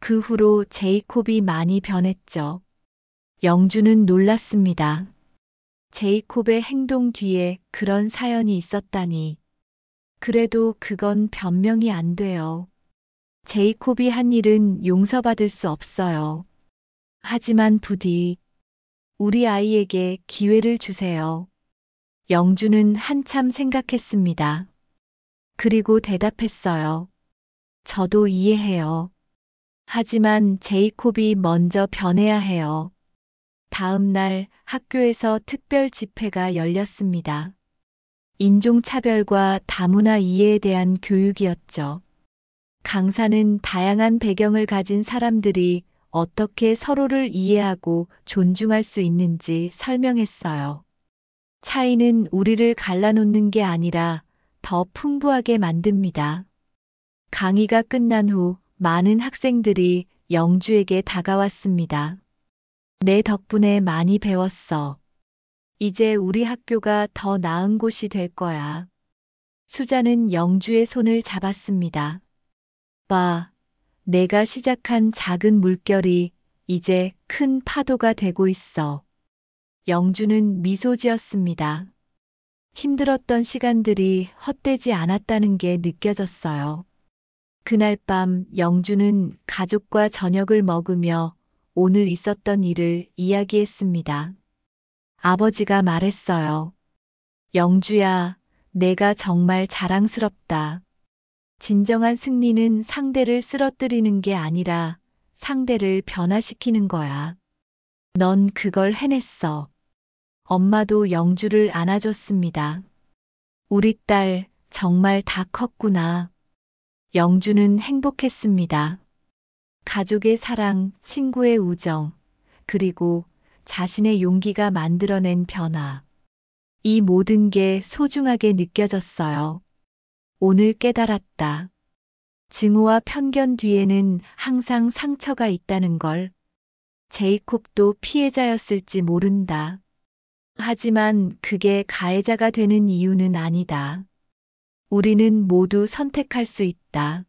그 후로 제이콥이 많이 변했죠. 영주는 놀랐습니다. 제이콥의 행동 뒤에 그런 사연이 있었다니. 그래도 그건 변명이 안 돼요. 제이콥이 한 일은 용서받을 수 없어요. 하지만 부디 우리 아이에게 기회를 주세요. 영주는 한참 생각했습니다. 그리고 대답했어요. 저도 이해해요. 하지만 제이콥이 먼저 변해야 해요. 다음 날 학교에서 특별 집회가 열렸습니다. 인종차별과 다문화 이해에 대한 교육이었죠. 강사는 다양한 배경을 가진 사람들이 어떻게 서로를 이해하고 존중할 수 있는지 설명했어요. 차이는 우리를 갈라놓는 게 아니라 더 풍부하게 만듭니다. 강의가 끝난 후 많은 학생들이 영주에게 다가왔습니다. 내 덕분에 많이 배웠어. 이제 우리 학교가 더 나은 곳이 될 거야. 수자는 영주의 손을 잡았습니다. 봐, 내가 시작한 작은 물결이 이제 큰 파도가 되고 있어. 영주는 미소 지었습니다. 힘들었던 시간들이 헛되지 않았다는 게 느껴졌어요. 그날 밤 영주는 가족과 저녁을 먹으며 오늘 있었던 일을 이야기했습니다. 아버지가 말했어요. 영주야, 내가 정말 자랑스럽다. 진정한 승리는 상대를 쓰러뜨리는 게 아니라 상대를 변화시키는 거야. 넌 그걸 해냈어. 엄마도 영주를 안아줬습니다. 우리 딸 정말 다 컸구나. 영주는 행복했습니다. 가족의 사랑, 친구의 우정, 그리고 자신의 용기가 만들어낸 변화. 이 모든 게 소중하게 느껴졌어요. 오늘 깨달았다. 증오와 편견 뒤에는 항상 상처가 있다는 걸. 제이콥도 피해자였을지 모른다. 하지만 그게 가해자가 되는 이유는 아니다. 우리는 모두 선택할 수 있다.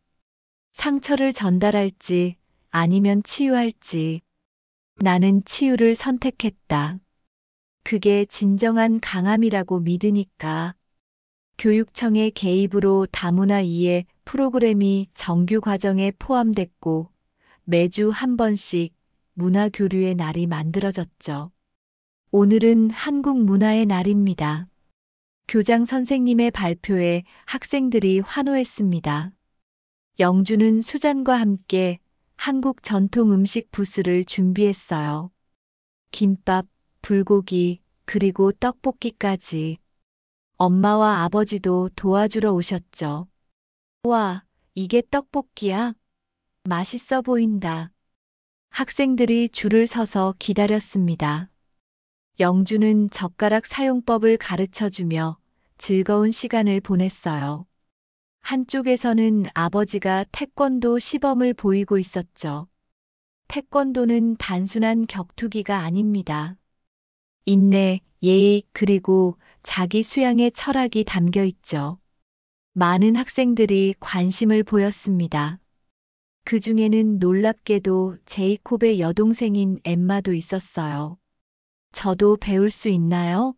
상처를 전달할지 아니면 치유할지. 나는 치유를 선택했다. 그게 진정한 강함이라고 믿으니까. 교육청의 개입으로 다문화 이해 프로그램이 정규 과정에 포함됐고 매주 한 번씩 문화 교류의 날이 만들어졌죠. 오늘은 한국 문화의 날입니다. 교장 선생님의 발표에 학생들이 환호했습니다. 영주는 수잔과 함께 한국 전통 음식 부스를 준비했어요. 김밥, 불고기, 그리고 떡볶이까지. 엄마와 아버지도 도와주러 오셨죠. 와, 이게 떡볶이야? 맛있어 보인다. 학생들이 줄을 서서 기다렸습니다. 영주는 젓가락 사용법을 가르쳐 주며 즐거운 시간을 보냈어요. 한쪽에서는 아버지가 태권도 시범을 보이고 있었죠. 태권도는 단순한 격투기가 아닙니다. 인내, 예의, 그리고 자기 수양의 철학이 담겨 있죠. 많은 학생들이 관심을 보였습니다. 그 중에는 놀랍게도 제이콥의 여동생인 엠마도 있었어요. 저도 배울 수 있나요?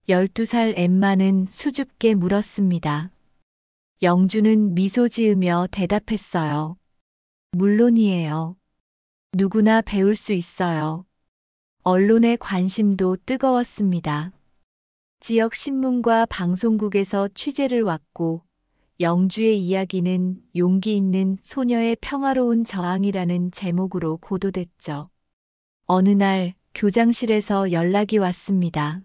12살 엠마는 수줍게 물었습니다. 영주는 미소 지으며 대답했어요. 물론이에요. 누구나 배울 수 있어요. 언론의 관심도 뜨거웠습니다. 지역 신문과 방송국에서 취재를 왔고 영주의 이야기는 용기 있는 소녀의 평화로운 저항이라는 제목으로 보도됐죠. 어느 날 교장실에서 연락이 왔습니다.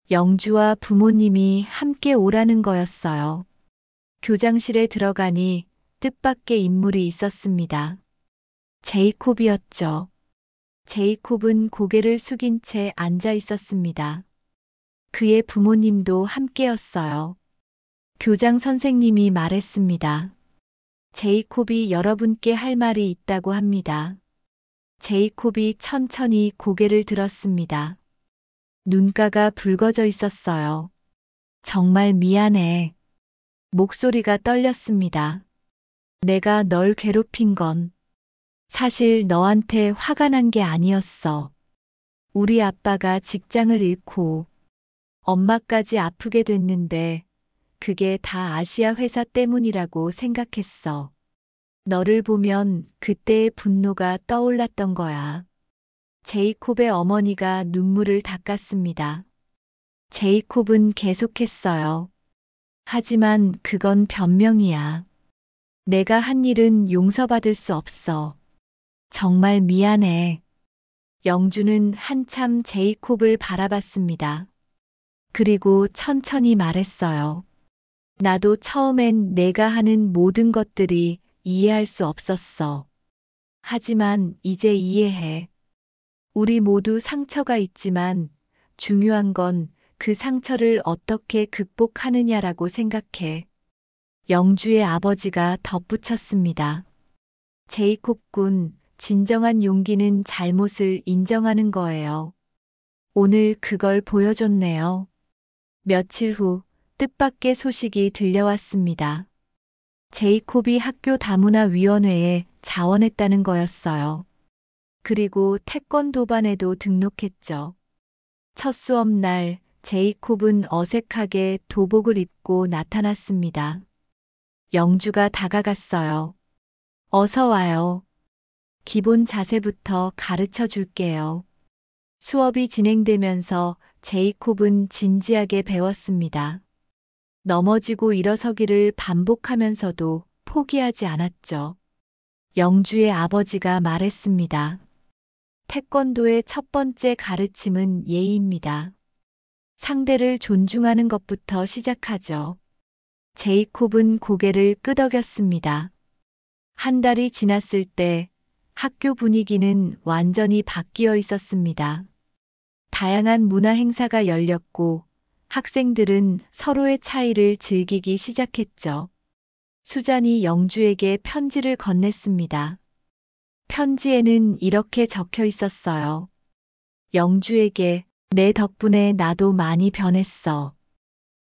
영주와 부모님이 함께 오라는 거였어요. 교장실에 들어가니 뜻밖의 인물이 있었습니다. 제이콥이었죠. 제이콥은 고개를 숙인 채 앉아 있었습니다. 그의 부모님도 함께였어요. 교장 선생님이 말했습니다. 제이콥이 여러분께 할 말이 있다고 합니다. 제이콥이 천천히 고개를 들었습니다. 눈가가 붉어져 있었어요. 정말 미안해. 목소리가 떨렸습니다. 내가 널 괴롭힌 건 사실 너한테 화가 난 게 아니었어. 우리 아빠가 직장을 잃고 엄마까지 아프게 됐는데 그게 다 아시아 회사 때문이라고 생각했어. 너를 보면 그때의 분노가 떠올랐던 거야. 제이콥의 어머니가 눈물을 닦았습니다. 제이콥은 계속했어요. 하지만 그건 변명이야. 내가 한 일은 용서받을 수 없어. 정말 미안해. 영주는 한참 제이콥을 바라봤습니다. 그리고 천천히 말했어요. 나도 처음엔 내가 하는 모든 것들이 이해할 수 없었어. 하지만 이제 이해해. 우리 모두 상처가 있지만 중요한 건 그 상처를 어떻게 극복하느냐라고 생각해. 영주의 아버지가 덧붙였습니다. 제이콥 군, 진정한 용기는 잘못을 인정하는 거예요. 오늘 그걸 보여줬네요. 며칠 후 뜻밖의 소식이 들려왔습니다. 제이콥이 학교 다문화위원회에 자원했다는 거였어요. 그리고 태권도반에도 등록했죠. 첫 수업 날 제이콥은 어색하게 도복을 입고 나타났습니다. 영주가 다가갔어요. 어서 와요. 기본 자세부터 가르쳐 줄게요. 수업이 진행되면서 제이콥은 진지하게 배웠습니다. 넘어지고 일어서기를 반복하면서도 포기하지 않았죠. 영주의 아버지가 말했습니다. 태권도의 첫 번째 가르침은 예의입니다. 상대를 존중하는 것부터 시작하죠. 제이콥은 고개를 끄덕였습니다. 한 달이 지났을 때 학교 분위기는 완전히 바뀌어 있었습니다. 다양한 문화 행사가 열렸고 학생들은 서로의 차이를 즐기기 시작했죠. 수잔이 영주에게 편지를 건넸습니다. 편지에는 이렇게 적혀 있었어요. 영주에게 내 덕분에 나도 많이 변했어.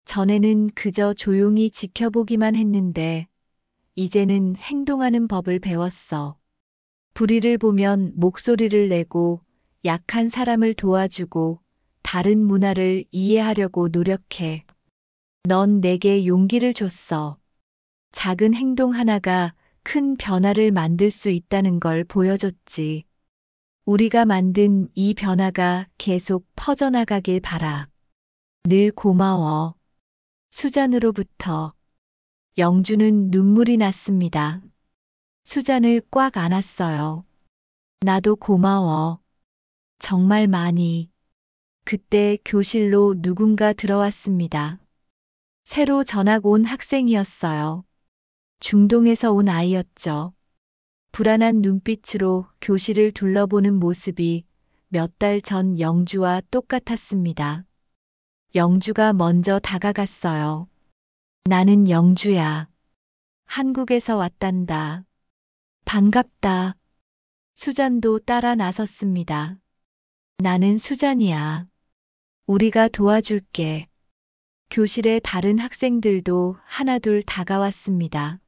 전에는 그저 조용히 지켜보기만 했는데 이제는 행동하는 법을 배웠어. 불의를 보면 목소리를 내고 약한 사람을 도와주고 다른 문화를 이해하려고 노력해. 넌 내게 용기를 줬어. 작은 행동 하나가 큰 변화를 만들 수 있다는 걸 보여줬지. 우리가 만든 이 변화가 계속 퍼져나가길 바라. 늘 고마워. 수잔으로부터. 영주는 눈물이 났습니다. 수잔을 꽉 안았어요. 나도 고마워. 정말 많이. 그때 교실로 누군가 들어왔습니다. 새로 전학 온 학생이었어요. 중동에서 온 아이였죠. 불안한 눈빛으로 교실을 둘러보는 모습이 몇 달 전 영주와 똑같았습니다. 영주가 먼저 다가갔어요. 나는 영주야. 한국에서 왔단다. 반갑다. 수잔도 따라 나섰습니다. 나는 수잔이야. 우리가 도와줄게. 교실의 다른 학생들도 하나둘 다가왔습니다.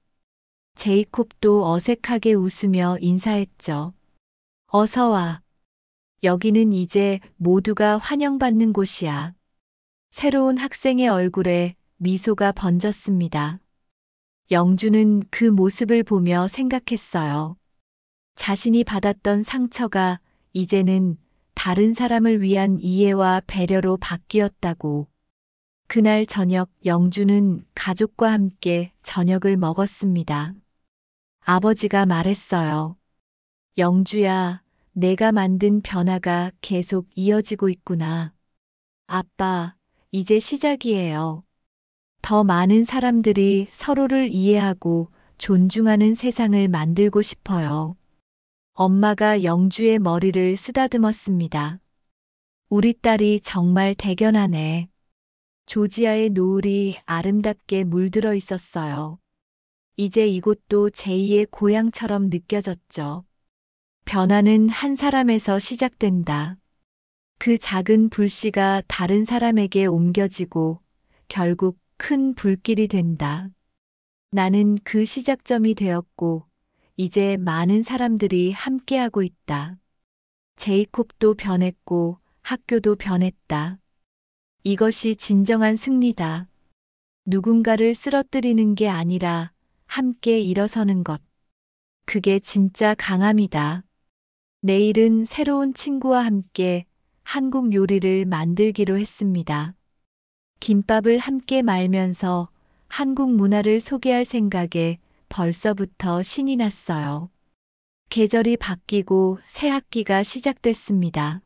제이콥도 어색하게 웃으며 인사했죠. 어서 와. 여기는 이제 모두가 환영받는 곳이야. 새로운 학생의 얼굴에 미소가 번졌습니다. 영주는 그 모습을 보며 생각했어요. 자신이 받았던 상처가 이제는 다른 사람을 위한 이해와 배려로 바뀌었다고. 그날 저녁 영주는 가족과 함께 저녁을 먹었습니다. 아버지가 말했어요. 영주야, 내가 만든 변화가 계속 이어지고 있구나. 아빠, 이제 시작이에요. 더 많은 사람들이 서로를 이해하고 존중하는 세상을 만들고 싶어요. 엄마가 영주의 머리를 쓰다듬었습니다. 우리 딸이 정말 대견하네. 조지아의 노을이 아름답게 물들어 있었어요. 이제 이곳도 제2의 고향처럼 느껴졌죠. 변화는 한 사람에서 시작된다. 그 작은 불씨가 다른 사람에게 옮겨지고 결국 큰 불길이 된다. 나는 그 시작점이 되었고 이제 많은 사람들이 함께하고 있다. 제이콥도 변했고 학교도 변했다. 이것이 진정한 승리다. 누군가를 쓰러뜨리는 게 아니라 함께 일어서는 것. 그게 진짜 강함이다. 내일은 새로운 친구와 함께 한국 요리를 만들기로 했습니다. 김밥을 함께 말면서 한국 문화를 소개할 생각에 벌써부터 신이 났어요. 계절이 바뀌고 새 학기가 시작됐습니다.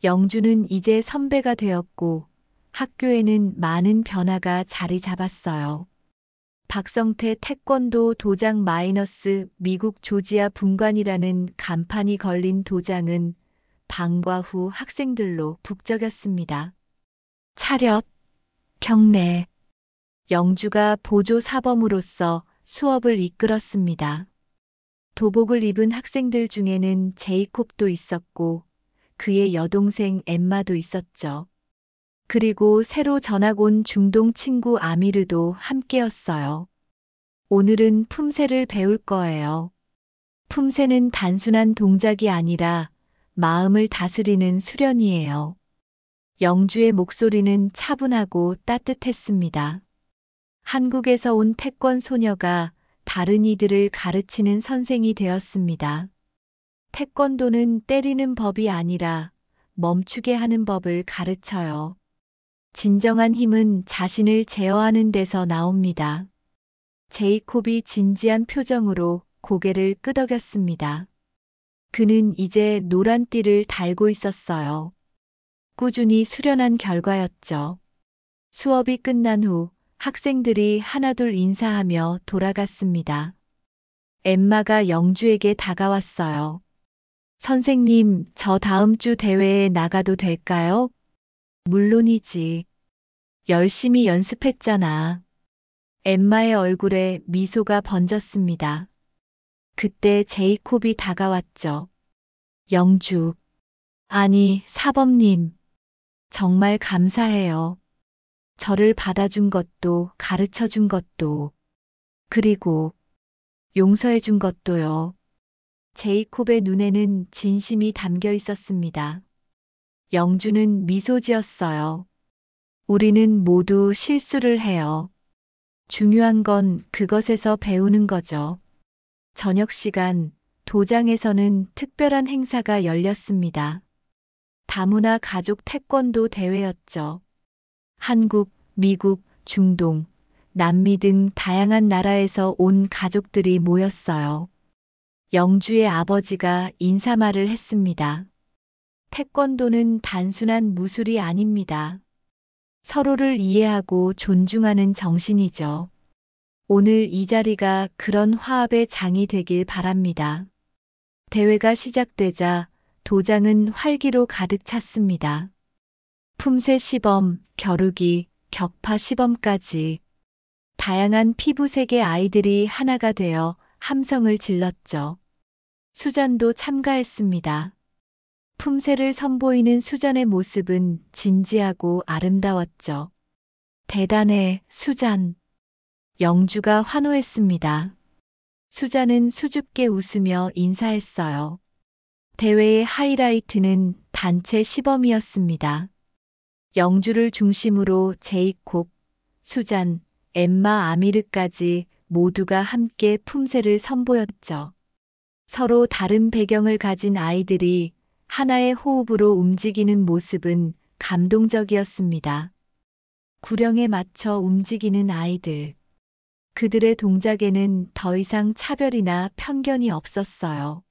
영주는 이제 선배가 되었고 학교에는 많은 변화가 자리 잡았어요. 박성태 태권도 도장 마이너스 미국 조지아 분관이라는 간판이 걸린 도장은 방과 후 학생들로 북적였습니다. 차렷, 경례. 영주가 보조 사범으로서 수업을 이끌었습니다. 도복을 입은 학생들 중에는 제이콥도 있었고 그의 여동생 엠마도 있었죠. 그리고 새로 전학 온 중동 친구 아미르도 함께였어요. 오늘은 품새를 배울 거예요. 품새는 단순한 동작이 아니라 마음을 다스리는 수련이에요. 영주의 목소리는 차분하고 따뜻했습니다. 한국에서 온 태권 소녀가 다른 이들을 가르치는 선생이 되었습니다. 태권도는 때리는 법이 아니라 멈추게 하는 법을 가르쳐요. 진정한 힘은 자신을 제어하는 데서 나옵니다. 제이콥이 진지한 표정으로 고개를 끄덕였습니다. 그는 이제 노란 띠를 달고 있었어요. 꾸준히 수련한 결과였죠. 수업이 끝난 후 학생들이 하나둘 인사하며 돌아갔습니다. 엠마가 영주에게 다가왔어요. 선생님, 저 다음 주 대회에 나가도 될까요? 물론이지. 열심히 연습했잖아. 엠마의 얼굴에 미소가 번졌습니다. 그때 제이콥이 다가왔죠. 영주. 아니, 사범님. 정말 감사해요. 저를 받아준 것도 가르쳐 준 것도. 그리고 용서해 준 것도요. 제이콥의 눈에는 진심이 담겨 있었습니다. 영주는 미소 지었어요. 우리는 모두 실수를 해요. 중요한 건 그것에서 배우는 거죠. 저녁 시간, 도장에서는 특별한 행사가 열렸습니다. 다문화 가족 태권도 대회였죠. 한국, 미국, 중동, 남미 등 다양한 나라에서 온 가족들이 모였어요. 영주의 아버지가 인사말을 했습니다. 태권도는 단순한 무술이 아닙니다. 서로를 이해하고 존중하는 정신이죠. 오늘 이 자리가 그런 화합의 장이 되길 바랍니다. 대회가 시작되자 도장은 활기로 가득 찼습니다. 품새 시범, 겨루기, 격파 시범까지 다양한 피부색의 아이들이 하나가 되어 함성을 질렀죠. 수잔도 참가했습니다. 품새를 선보이는 수잔의 모습은 진지하고 아름다웠죠. 대단해, 수잔. 영주가 환호했습니다. 수잔은 수줍게 웃으며 인사했어요. 대회의 하이라이트는 단체 시범이었습니다. 영주를 중심으로 제이콥, 수잔, 엠마 아미르까지 모두가 함께 품새를 선보였죠. 서로 다른 배경을 가진 아이들이 하나의 호흡으로 움직이는 모습은 감동적이었습니다. 구령에 맞춰 움직이는 아이들. 그들의 동작에는 더 이상 차별이나 편견이 없었어요.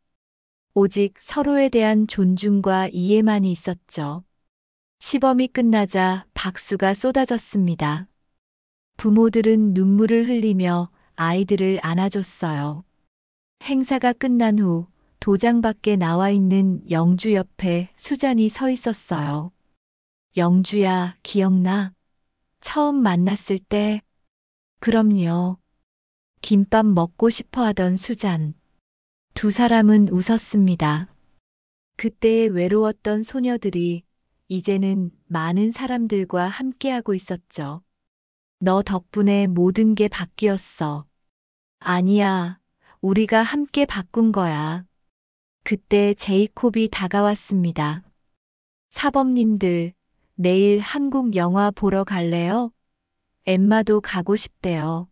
오직 서로에 대한 존중과 이해만이 있었죠. 시범이 끝나자 박수가 쏟아졌습니다. 부모들은 눈물을 흘리며 아이들을 안아줬어요. 행사가 끝난 후 도장 밖에 나와 있는 영주 옆에 수잔이 서 있었어요. 영주야, 기억나? 처음 만났을 때? 그럼요. 김밥 먹고 싶어 하던 수잔. 두 사람은 웃었습니다. 그때의 외로웠던 소녀들이 이제는 많은 사람들과 함께하고 있었죠. 너 덕분에 모든 게 바뀌었어. 아니야, 우리가 함께 바꾼 거야. 그때 제이콥이 다가왔습니다. 사범님들, 내일 한국 영화 보러 갈래요? 엠마도 가고 싶대요.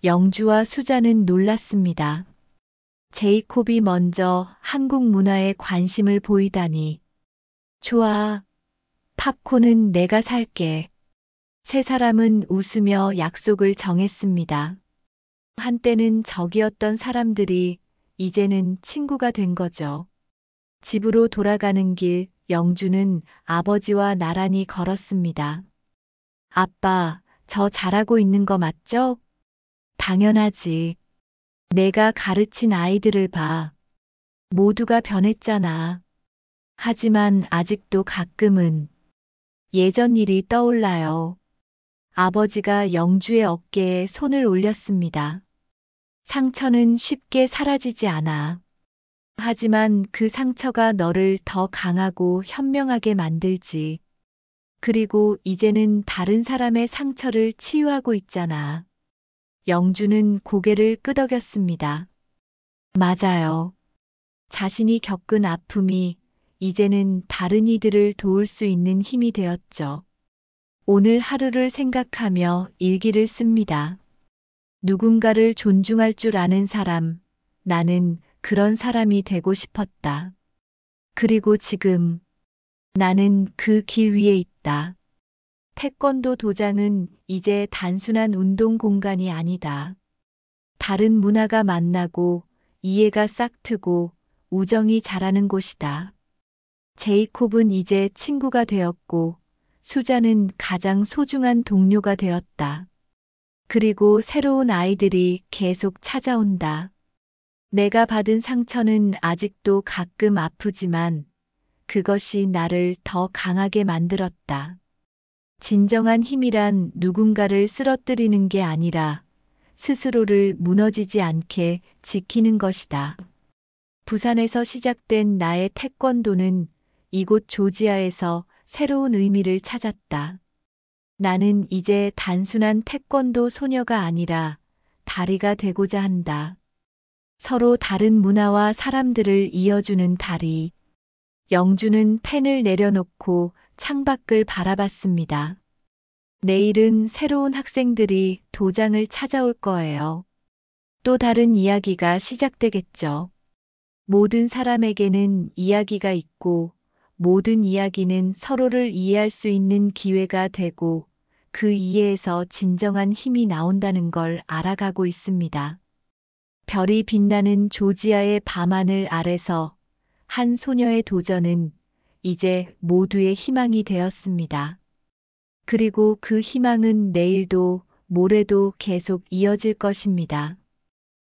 영주와 수잔은 놀랐습니다. 제이콥이 먼저 한국 문화에 관심을 보이다니. 좋아. 팝콘은 내가 살게. 세 사람은 웃으며 약속을 정했습니다. 한때는 적이었던 사람들이 이제는 친구가 된 거죠. 집으로 돌아가는 길, 영주는 아버지와 나란히 걸었습니다. 아빠, 저 잘하고 있는 거 맞죠? 당연하지. 내가 가르친 아이들을 봐. 모두가 변했잖아. 하지만 아직도 가끔은 예전 일이 떠올라요. 아버지가 영주의 어깨에 손을 올렸습니다. 상처는 쉽게 사라지지 않아. 하지만 그 상처가 너를 더 강하고 현명하게 만들지. 그리고 이제는 다른 사람의 상처를 치유하고 있잖아. 영주는 고개를 끄덕였습니다. 맞아요. 자신이 겪은 아픔이 이제는 다른 이들을 도울 수 있는 힘이 되었죠. 오늘 하루를 생각하며 일기를 씁니다. 누군가를 존중할 줄 아는 사람, 나는 그런 사람이 되고 싶었다. 그리고 지금 나는 그 길 위에 있다. 태권도 도장은 이제 단순한 운동 공간이 아니다. 다른 문화가 만나고 이해가 싹트고 우정이 자라는 곳이다. 제이콥은 이제 친구가 되었고 수자는 가장 소중한 동료가 되었다. 그리고 새로운 아이들이 계속 찾아온다. 내가 받은 상처는 아직도 가끔 아프지만 그것이 나를 더 강하게 만들었다. 진정한 힘이란 누군가를 쓰러뜨리는 게 아니라 스스로를 무너지지 않게 지키는 것이다. 부산에서 시작된 나의 태권도는 이곳 조지아에서 새로운 의미를 찾았다. 나는 이제 단순한 태권도 소녀가 아니라 다리가 되고자 한다. 서로 다른 문화와 사람들을 이어주는 다리. 영주는 펜을 내려놓고 창밖을 바라봤습니다. 내일은 새로운 학생들이 도장을 찾아올 거예요. 또 다른 이야기가 시작되겠죠. 모든 사람에게는 이야기가 있고 모든 이야기는 서로를 이해할 수 있는 기회가 되고 그 이해에서 진정한 힘이 나온다는 걸 알아가고 있습니다. 별이 빛나는 조지아의 밤하늘 아래서 한 소녀의 도전은 이제 모두의 희망이 되었습니다. 그리고 그 희망은 내일도 모레도 계속 이어질 것입니다.